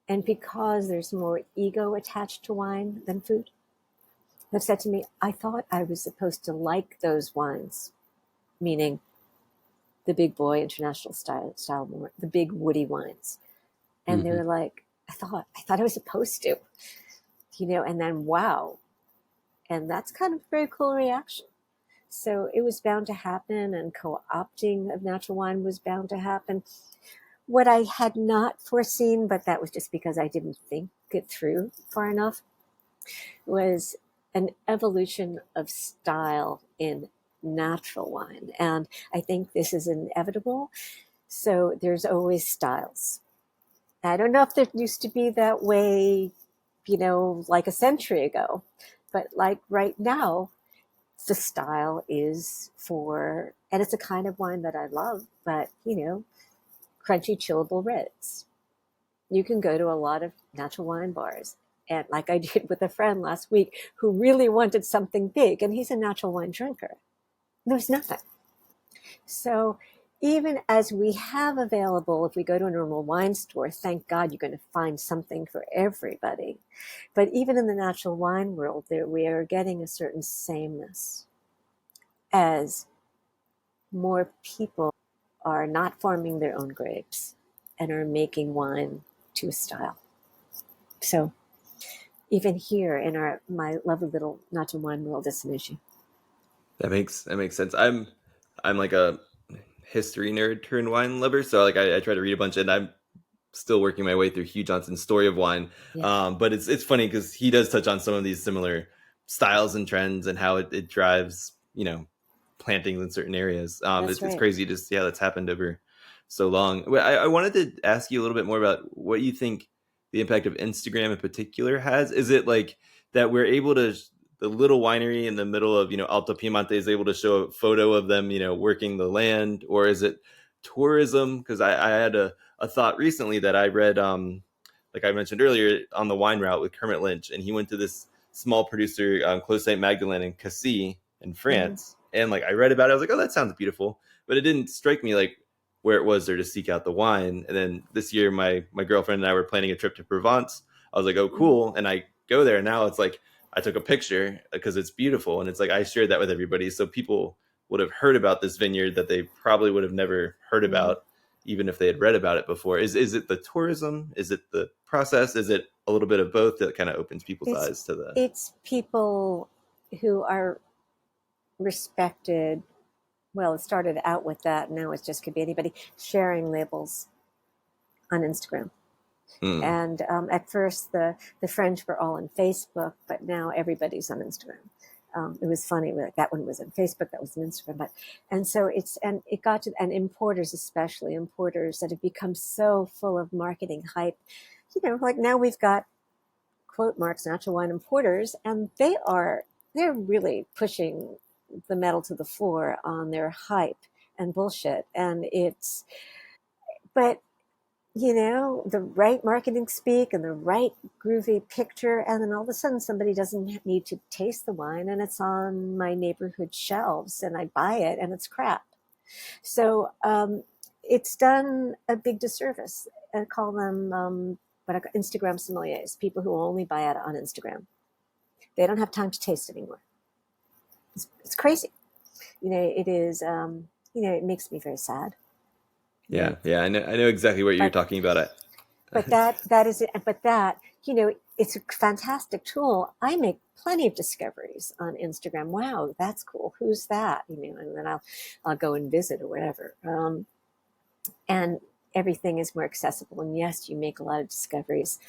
and because there's more ego attached to wine than food, have said to me, I thought I was supposed to like those wines, meaning the big boy international style more, the big woody wines. And they were like, I thought I was supposed to, and then wow. And that's kind of a very cool reaction. So it was bound to happen, and co-opting of natural wine was bound to happen. What I had not foreseen, but that was just because I didn't think it through far enough, was an evolution of style in natural wine. And I think this is inevitable. So there's always styles. I don't know if there used to be that way, like a century ago, but like right now, the style is for, and it's a kind of wine that I love, but crunchy chillable reds. You can go to a lot of natural wine bars, and like I did with a friend last week who really wanted something big, and he's a natural wine drinker. There's nothing. So even as we have available, if we go to a normal wine store, thank God you're going to find something for everybody. But even in the natural wine world, we are getting a certain sameness as more people are not farming their own grapes and are making wine to a style. So even here in my lovely little natural wine world, it's an issue. That makes sense. I'm like a history nerd turned wine lover, so like I try to read a bunch, and I'm still working my way through Hugh Johnson's Story of Wine. Yeah. But it's funny because he does touch on some of these similar styles and trends and how it drives plantings in certain areas. It's crazy to see how that's happened over so long. I wanted to ask you a little bit more about what you think the impact of Instagram in particular has. Is it like that we're able to, the little winery in the middle of Alto Piemonte is able to show a photo of them working the land, or is it tourism? Because I had a thought recently that I read, like I mentioned earlier, on the wine route with Kermit Lynch, and he went to this small producer, Clos Saint Magdalene in Cassis in France, and like I read about it, I was like, oh, that sounds beautiful, but it didn't strike me like where it was there to seek out the wine. And then this year, my girlfriend and I were planning a trip to Provence. I was like, oh, cool, and I go there, and now it's like I took a picture because it's beautiful, and it's like I shared that with everybody, so people would have heard about this vineyard that they probably would have never heard about, even if they had read about it before. Is it the tourism? Is it the process? Is it a little bit of both that kind of opens people's eyes to the... It's people who are respected. Well, it started out with that. Now it just could be anybody sharing labels on Instagram. And at first the French were all on Facebook, but now everybody's on Instagram. It was funny, like that one was on Facebook, that was on Instagram, and so it got to, and importers, especially importers that have become so full of marketing hype, like now we've got quote marks, natural wine importers, and they're really pushing the metal to the floor on their hype and bullshit. And but the right marketing speak and the right groovy picture, and then all of a sudden somebody doesn't need to taste the wine, and it's on my neighborhood shelves, and I buy it, and it's crap. So it's done a big disservice. I call them Instagram sommeliers, people who only buy it on Instagram. They don't have time to taste anymore. It's crazy. It is. It makes me very sad. Yeah, I know exactly what you're talking about. But that is it. But that, it's a fantastic tool. I make plenty of discoveries on Instagram. Wow, that's cool. Who's that? And then I'll go and visit or whatever. And everything is more accessible. And yes, you make a lot of discoveries,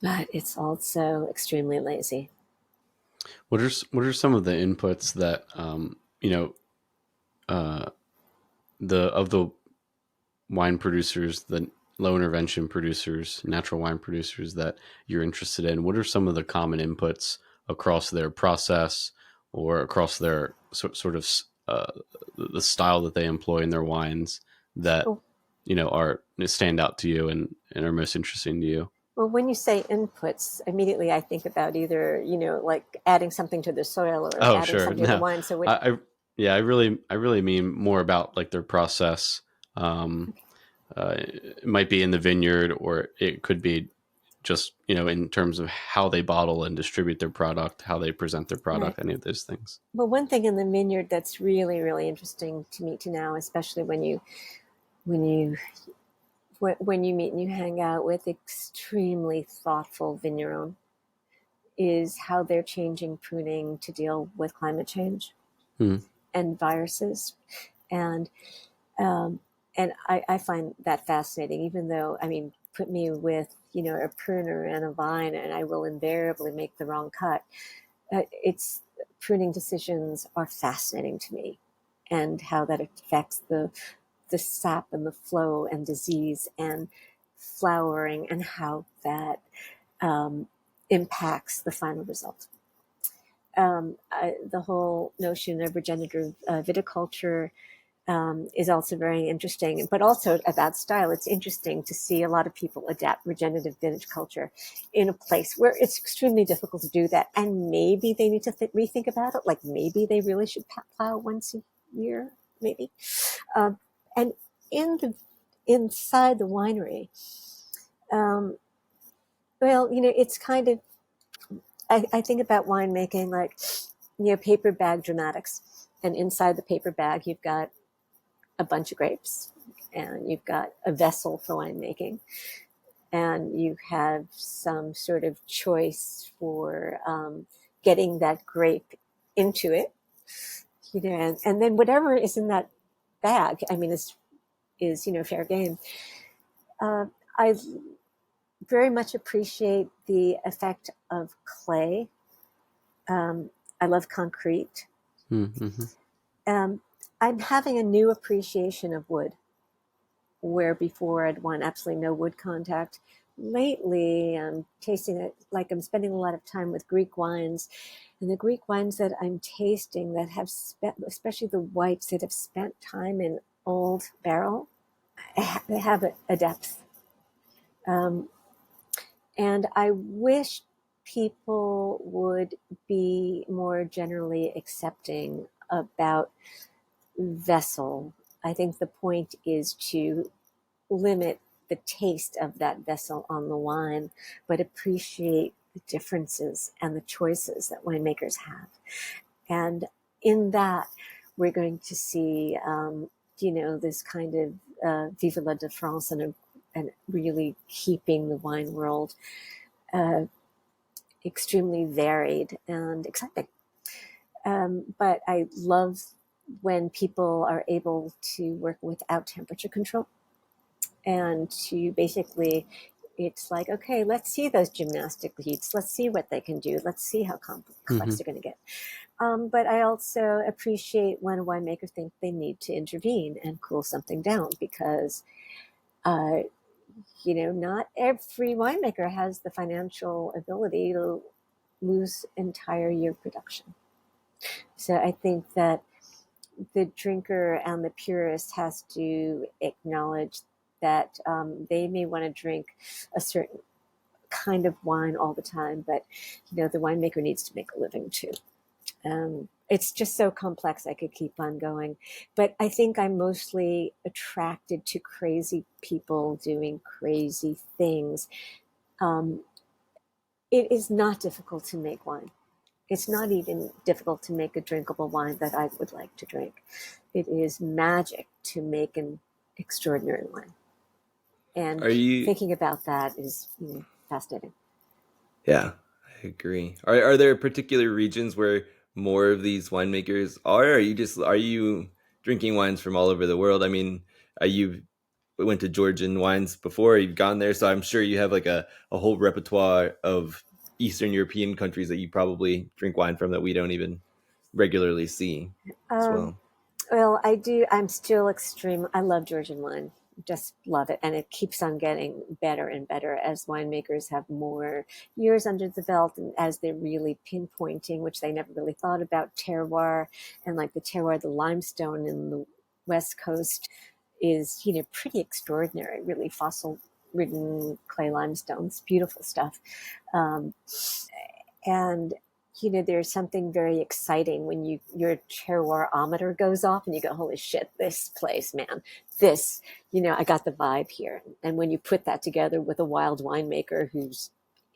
but it's also extremely lazy. What are some of the inputs that the wine producers, the low intervention producers, natural wine producers that you're interested in? What are some of the common inputs across their process or across their sort of the style that they employ in their wines that are stand out to you and are most interesting to you? Well, when you say inputs, immediately I think about either, like adding something to the soil or adding something to the wine. So I really mean more about like their process. It might be in the vineyard, or it could be just, in terms of how they bottle and distribute their product, how they present their product, right. Any of those things. Well, one thing in the vineyard that's really, really interesting to me to now, especially when you meet and you hang out with extremely thoughtful vigneron, is how they're changing pruning to deal with climate change and viruses. And I find that fascinating, even though, put me with, a pruner and a vine, and I will invariably make the wrong cut. It's pruning decisions are fascinating to me, and how that affects the sap and the flow and disease and flowering, and how that impacts the final result. The whole notion of regenerative viticulture is also very interesting, but also about style. It's interesting to see a lot of people adapt regenerative vintage culture in a place where it's extremely difficult to do that. And maybe they need to rethink about it. Like maybe they really should plow once a year, maybe. And inside the winery, it's kind of, I think about winemaking like, paper bag dramatics. And inside the paper bag, you've got a bunch of grapes, and you've got a vessel for winemaking, and you have some sort of choice for getting that grape into it, and then whatever is in that bag, is fair game. I very much appreciate the effect of clay. I love concrete. Mm-hmm. I'm having a new appreciation of wood, where before I'd want absolutely no wood contact. Lately, I'm tasting it like I'm spending a lot of time with Greek wines, and the Greek wines that I'm tasting that have spent, especially the whites that have spent time in old barrel, they have a depth. And I wish people would be more generally accepting about vessel. I think the point is to limit the taste of that vessel on the wine, but appreciate the differences and the choices that winemakers have. And in that, we're going to see, this kind of vive la de France, and really keeping the wine world extremely varied and exciting. But I love when people are able to work without temperature control, and to basically, it's like, okay, let's see those gymnastic heats. Let's see what they can do. Let's see how complex they're going to get. But I also appreciate when a winemaker thinks they need to intervene and cool something down, because not every winemaker has the financial ability to lose entire year production. So I think that the drinker and the purist has to acknowledge that they may want to drink a certain kind of wine all the time, but the winemaker needs to make a living too. It's just so complex. I could keep on going, but I think I'm mostly attracted to crazy people doing crazy things. It is not difficult to make wine. It's not even difficult to make a drinkable wine that I would like to drink. It is magic to make an extraordinary wine. And thinking about that is fascinating. Yeah, I agree. Are there particular regions where more of these winemakers are? Are you drinking wines from all over the world? I mean, you went to Georgian wines before, you've gone there, so I'm sure you have like a whole repertoire of Eastern European countries that you probably drink wine from that we don't even regularly see as well. Well, I do. I'm still extreme. I love Georgian wine. Just love it. And it keeps on getting better and better as winemakers have more years under the belt and as they're really pinpointing, which they never really thought about, terroir. And like the terroir, the limestone in the West Coast is, pretty extraordinary, really fossil-ridden clay limestones, beautiful stuff. And there's something very exciting when your terroirometer goes off and you go, holy shit, this place, man, this, I got the vibe here. And when you put that together with a wild winemaker who's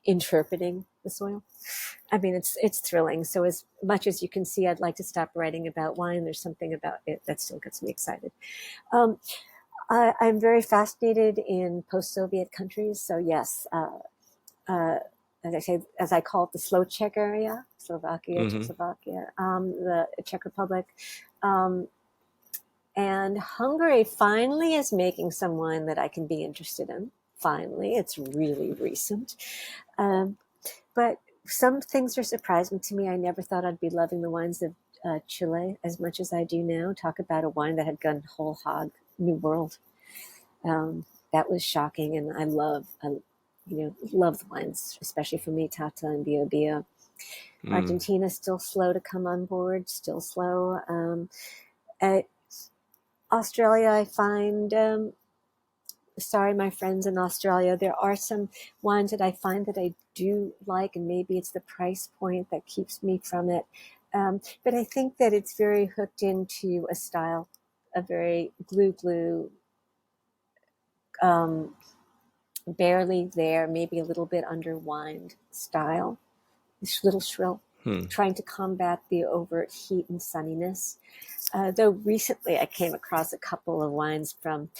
interpreting the soil, I mean, it's thrilling. So as much as you can see, I'd like to stop writing about wine. There's something about it that still gets me excited. I'm very fascinated in post-Soviet countries. So yes, as I call it, the slow Czech area, Slovakia, Czechoslovakia, the Czech Republic. And Hungary finally is making some wine that I can be interested in. Finally, it's really recent. But some things are surprising to me. I never thought I'd be loving the wines of Chile as much as I do now. Talk about a wine that had gone whole hog, new world. That was shocking, and I love the wines, especially for me, Tata and Bio Bio. Argentina still slow to come on board, still slow. Australia, I find, sorry, my friends in Australia, there are some wines that I find that I do like, and maybe it's the price point that keeps me from it. But I think that it's very hooked into a style, a very glue, barely there, maybe a little bit underwined style, a little shrill, trying to combat the overt heat and sunniness. Though recently I came across a couple of wines from,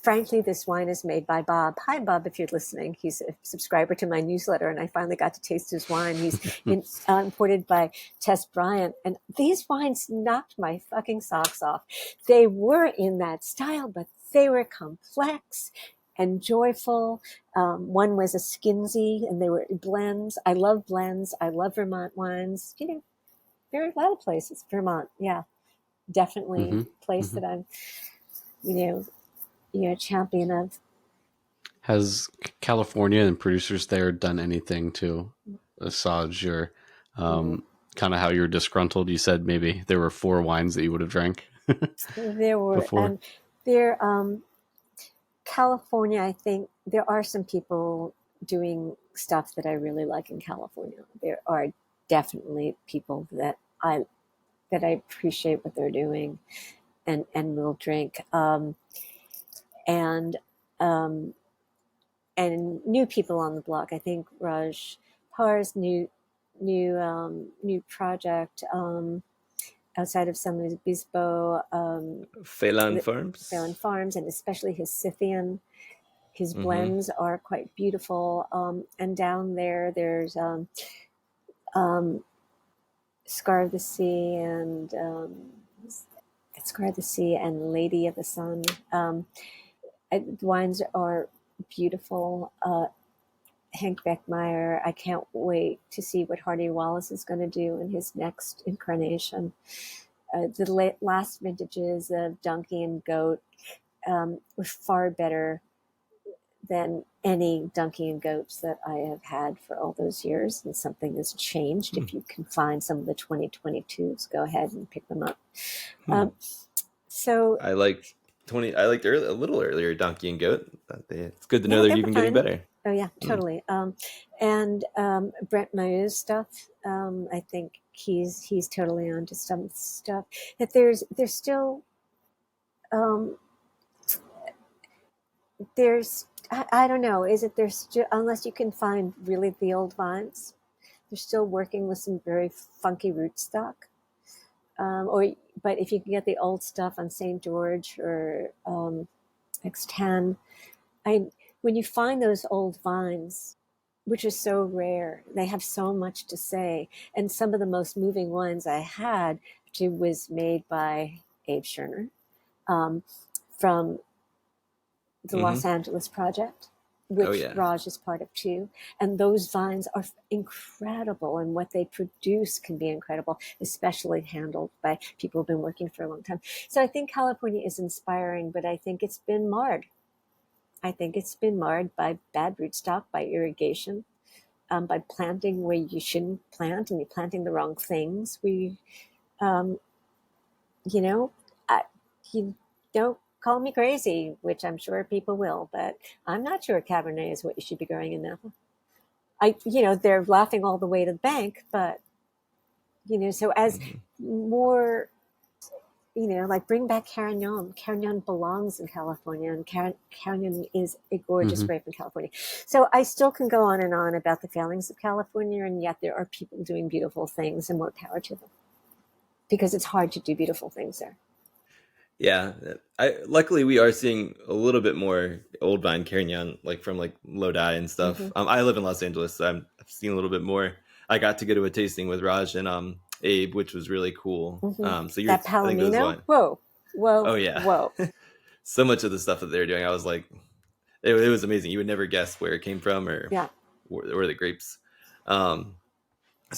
frankly, this wine is made by Bob. Hi, Bob, if you're listening. He's a subscriber to my newsletter, and I finally got to taste his wine. He's imported by Tess Bryant, and these wines knocked my fucking socks off. They were in that style, but they were complex and joyful. One was a Skinsey, and they were blends. I love blends. I love Vermont wines. There are a lot of places. Vermont, yeah, definitely a place that I'm, champion of. Has California and producers there done anything to assuage your kind of how you're disgruntled? You said maybe there were 4 wines that you would have drank. There were before. California, I think there are some people doing stuff that I really like in California. There are definitely people that I appreciate what they're doing and will drink. And new people on the block. I think Raj Par's new project outside of San Luis Obispo, Phelan Farms, and especially his Scythian. His blends are quite beautiful. And down there, there's Scar of the Sea and Lady of the Sun. The wines are beautiful. Hank Beckmeyer, I can't wait to see what Hardy Wallace is going to do in his next incarnation. The last vintages of Donkey and Goat were far better than any donkey and goats that I have had for all those years. And something has changed. If you can find some of the 2022s, go ahead and pick them up. So I liked a little earlier Donkey and Goat. It's good to know yeah, they're they were even getting fine. better. Oh yeah, totally. And Brent Mayu's stuff. I think he's totally onto some stuff. That there's still I don't know. Is it there's still, unless you can find really the old vines, they're still working with some very funky rootstock. But if you can get the old stuff on St. George or X10, when you find those old vines, which is so rare, they have so much to say. And some of the most moving ones I had was made by Abe Scherner from the Los Angeles Project, which Raj is part of too. And those vines are incredible, and what they produce can be incredible, especially handled by people who've been working for a long time. So I think California is inspiring, but I think it's been marred. I think it's been marred by bad rootstock, by irrigation, by planting where you shouldn't plant, and you're planting the wrong things. You don't call me crazy, which I'm sure people will, but I'm not sure Cabernet is what you should be growing in Napa. They're laughing all the way to the bank, but, so as more, like bring back Carignan. Carignan belongs in California, and Carignan is a gorgeous grape in California. So I still can go on and on about the failings of California, and yet there are people doing beautiful things, and more power to them, because it's hard to do beautiful things there. Yeah, luckily we are seeing a little bit more old vine Carignan, like from like Lodi and stuff. I live in Los Angeles, so I've seen a little bit more. I got to go to a tasting with Raj and Abe, which was really cool. So that Palomino, I think those one. Whoa, Oh yeah, whoa! So much of the stuff that they're doing, I was like, it was amazing. You would never guess where it came from or where the grapes. So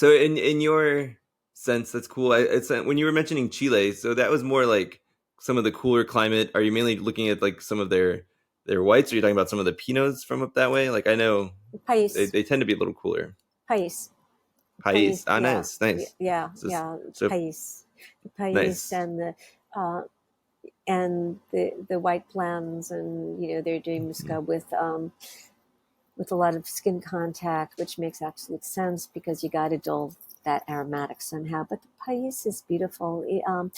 in your sense, that's cool. It's when you were mentioning Chile, so that was more like some of the cooler climate. Are you mainly looking at like some of their whites, or are you talking about some of the Pinots from up that way? Like I know they tend to be a little cooler. Pais. Nice. Yeah. Pais. The Pais nice. And the white plums, and they're doing Muscat with a lot of skin contact, which makes absolute sense because you got to dull that aromatic somehow. But the Pais is beautiful. The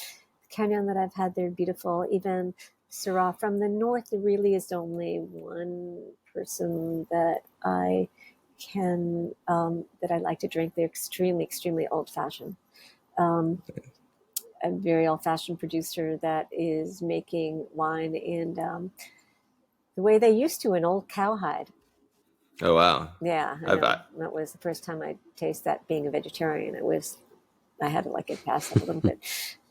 Carignan that I've had, they're beautiful. Even Syrah from the north, there really is only one person that I like to drink. They're extremely, extremely old-fashioned. A very old-fashioned producer that is making wine in the way they used to in old cowhide. Oh wow! Yeah, that was the first time I tasted that. Being a vegetarian, I had to like it past that a little bit,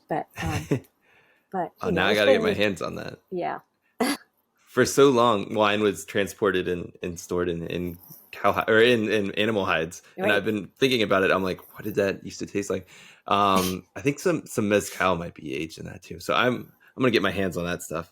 but now I got to get my hands on that. Yeah. For so long, wine was transported and stored in cow or in animal hides, right. And I've been thinking about it. I'm like, what did that used to taste like? I think some mezcal might be aged in that too. So I'm gonna get my hands on that stuff.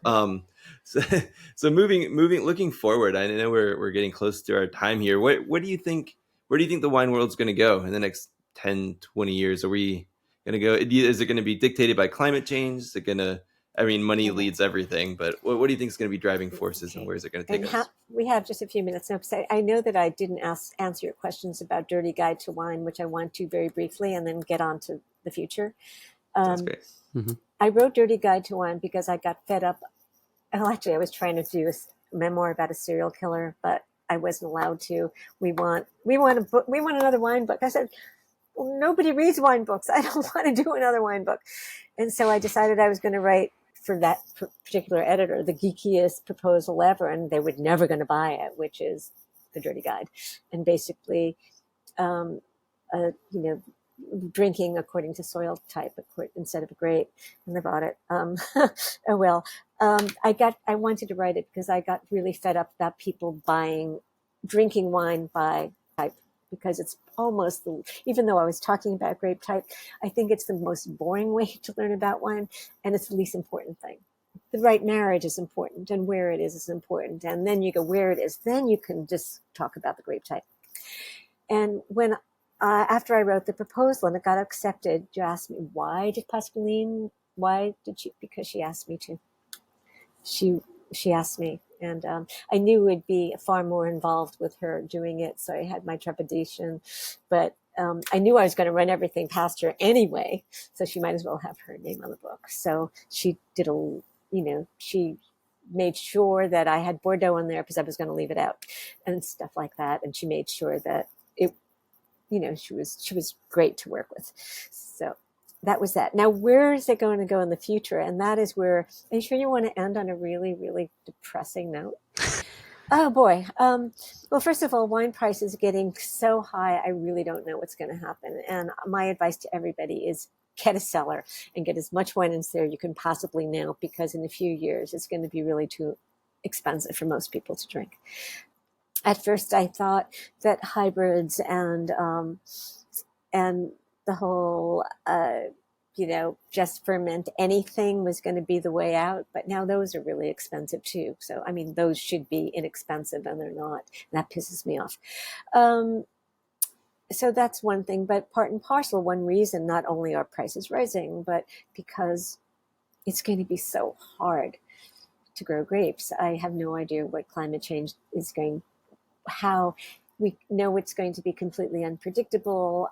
So moving, looking forward. I know we're getting close to our time here. What do you think? Where do you think the wine world's going to go in the next 10, 20 years? Are we going to go? Is it going to be dictated by climate change? Is it going to? I mean, money leads everything, but what do you think is going to be driving forces, and where is it going to take us? We have just a few minutes now. I know that I didn't answer your questions about Dirty Guide to Wine, which I want to very briefly, and then get on to the future. That's great. I wrote Dirty Guide to Wine because I got fed up. Well, actually, I was trying to do a memoir about a serial killer, but I wasn't allowed to. We want a book. We want another wine book. I said, well, nobody reads wine books. I don't want to do another wine book. And so I decided I was going to write for that particular editor the geekiest proposal ever, and they were never going to buy it, which is the Dirty Guide. And basically, drinking according to soil type instead of a grape, and they bought it. Oh well. I wanted to write it because I got really fed up about people drinking wine by type, because it's almost even though I was talking about grape type, I think it's the most boring way to learn about wine, and it's the least important thing. the right marriage is important, and where it is important. And then you go where it is, then you can just talk about the grape type. And when after I wrote the proposal and it got accepted, you asked me, why did Pascaline? Why did she? Because she asked me to. She asked me, and I knew it would be far more involved with her doing it, so I had my trepidation, but I knew I was going to run everything past her anyway, so she might as well have her name on the book. So she did she made sure that I had Bordeaux in there because I was going to leave it out and stuff like that, and she made sure that it, she was great to work with. So that was that. Now, where is it going to go in the future? And that is where, are you sure you want to end on a really, really depressing note? Oh, boy. Well, first of all, wine prices are getting so high, I really don't know what's going to happen. And my advice to everybody is get a cellar and get as much wine in there you can possibly now, because in a few years, it's going to be really too expensive for most people to drink. At first, I thought that hybrids and the whole, just ferment anything was going to be the way out. But now those are really expensive too. So, I mean, those should be inexpensive and they're not. And that pisses me off. So that's one thing. But part and parcel, one reason, not only are prices rising, but because it's going to be so hard to grow grapes. I have no idea what climate change is going, how we know it's going to be completely unpredictable.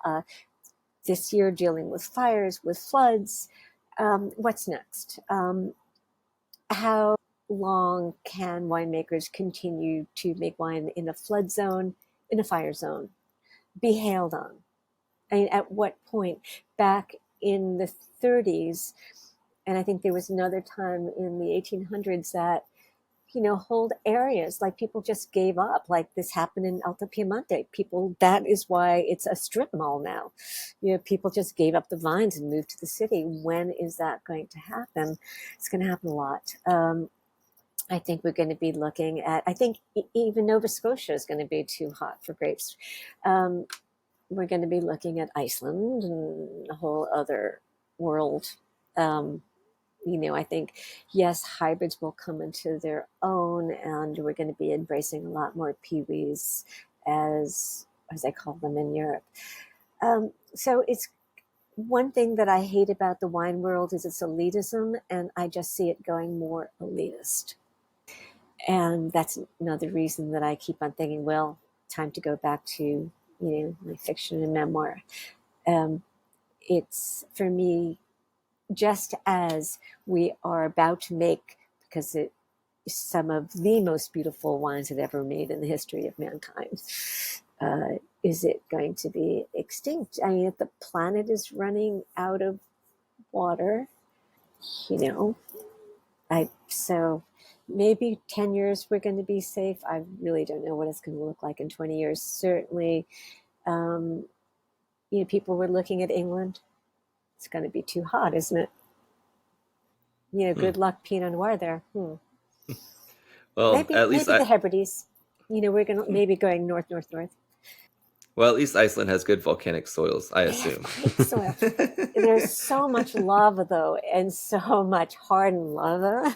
This year, dealing with fires, with floods. What's next? How long can winemakers continue to make wine in a flood zone, in a fire zone, be hailed on? I mean, at what point? Back in the 30s, and I think there was another time in the 1800s that whole areas, like people just gave up. Like this happened in Alto Piemonte. That is why it's a strip mall now. People just gave up the vines and moved to the city. When is that going to happen? It's going to happen a lot. I think we're going to be looking at, I think even Nova Scotia is going to be too hot for grapes. We're going to be looking at Iceland and a whole other world. I think, yes, hybrids will come into their own, and we're going to be embracing a lot more peewees, as I call them in Europe. So it's one thing that I hate about the wine world is its elitism, and I just see it going more elitist. And that's another reason that I keep on thinking, well, time to go back to, my fiction and memoir. It's, for me, just as we are about to make, because it is some of the most beautiful wines that ever made in the history of mankind, is it going to be extinct? I mean, if the planet is running out of water, so maybe 10 years we're going to be safe. I really don't know what it's going to look like in 20 years. Certainly, people were looking at England. It's going to be too hot, isn't it? Good luck Pinot Noir there. Well, maybe the Hebrides. We're going to maybe going north. Well, at least Iceland has good volcanic soils, I assume. Great soil. There's so much lava though, and so much hardened lava.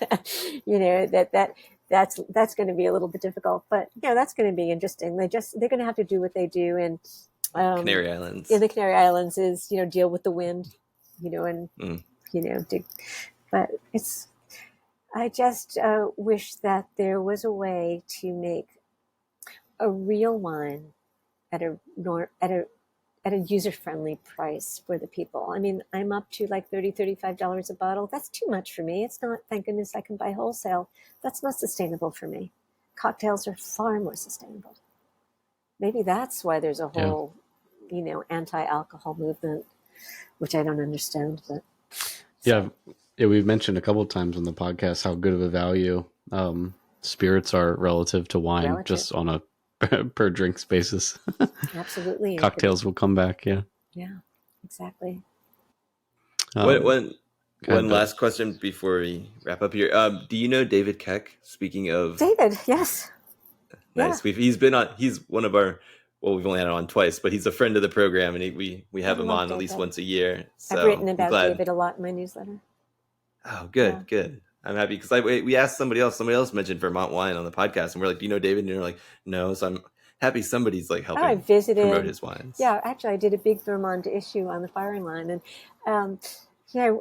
That's going to be a little bit difficult, but that's going to be interesting. They're going to have to do what they do in Canary Islands. In the Canary Islands is deal with the wind, and dig. But I just wish that there was a way to make a real wine at a user-friendly price for the people. I mean, I'm up to like $30-$35 a bottle. That's too much for me. It's not, thank goodness I can buy wholesale. That's not sustainable for me. Cocktails are far more sustainable. Maybe that's why there's a whole, anti-alcohol movement, which I don't understand. But yeah, we've mentioned a couple of times on the podcast how good of a value spirits are relative to wine, just on a per drinks basis. Absolutely. Cocktails will come back. Yeah, exactly. One last question before we wrap up here. Do you know David Keck? Speaking of David, yes. Nice. Yeah. He's one of our, well, we've only had him on twice, but he's a friend of the program, and we have him on David at least once a year. So I've written about David a lot in my newsletter. Oh, good. I'm happy because we asked somebody else mentioned Vermont wine on the podcast, and we're like, do you know David? And you're like, no. So I'm happy somebody's like helping I visited, promote his wines. Yeah, actually, I did a big Vermont issue on the Feiring line, and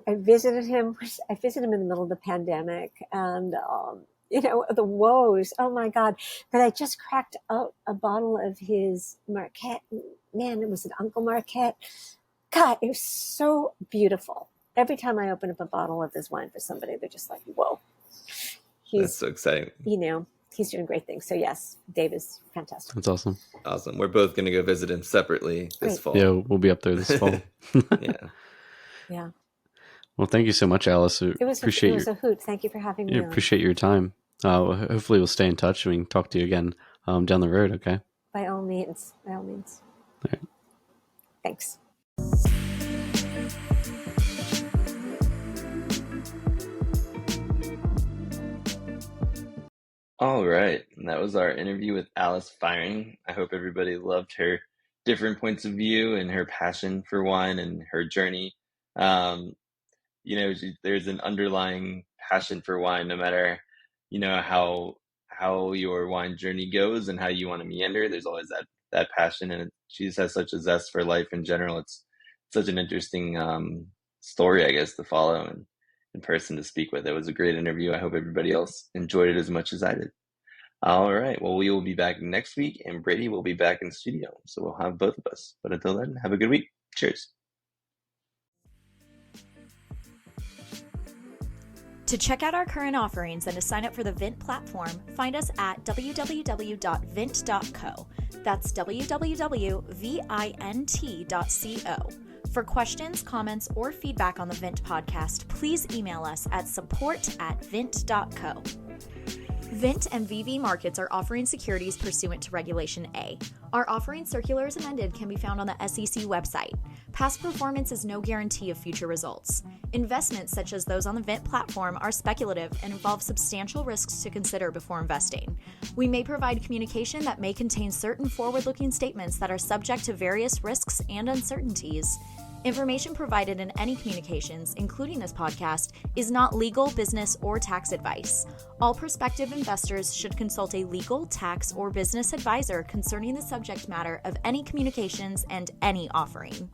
I visited him. I visited him in the middle of the pandemic, and the woes. Oh my God! But I just cracked out a bottle of his Marquette. Man, it was an Uncle Marquette. God, it was so beautiful. Every time I open up a bottle of this wine for somebody, they're just like, "Whoa!" That's so exciting. He's doing great things. So yes, Dave is fantastic. That's awesome. Awesome. We're both going to go visit him separately this fall. Yeah, we'll be up there this fall. Yeah. Well, thank you so much, Alice. It was a hoot. Thank you for having me. Appreciate your time. Hopefully we'll stay in touch and we can talk to you again down the road. Okay. By all means. All right. Thanks. All right. And that was our interview with Alice Feiring. I hope everybody loved her different points of view and her passion for wine and her journey. There's an underlying passion for wine, no matter, how your wine journey goes and how you want to meander. There's always that passion, and she just has such a zest for life in general. It's such an interesting story, I guess, to follow and in person to speak with. It was a great interview. I hope everybody else enjoyed it as much as I did. All right. Well, we will be back next week, and Brady will be back in the studio. So we'll have both of us. But until then, have a good week. Cheers. To check out our current offerings and to sign up for the Vint platform, find us at www.vint.co. That's www.vint.co. For questions, comments, or feedback on the Vint podcast, please email us at support@vint.co. Vint and VV Markets are offering securities pursuant to Regulation A. Our offering circular as amended can be found on the SEC website. Past performance is no guarantee of future results. Investments such as those on the Vint platform are speculative and involve substantial risks to consider before investing. We may provide communication that may contain certain forward-looking statements that are subject to various risks and uncertainties. Information provided in any communications, including this podcast, is not legal, business, or tax advice. All prospective investors should consult a legal, tax, or business advisor concerning the subject matter of any communications and any offering.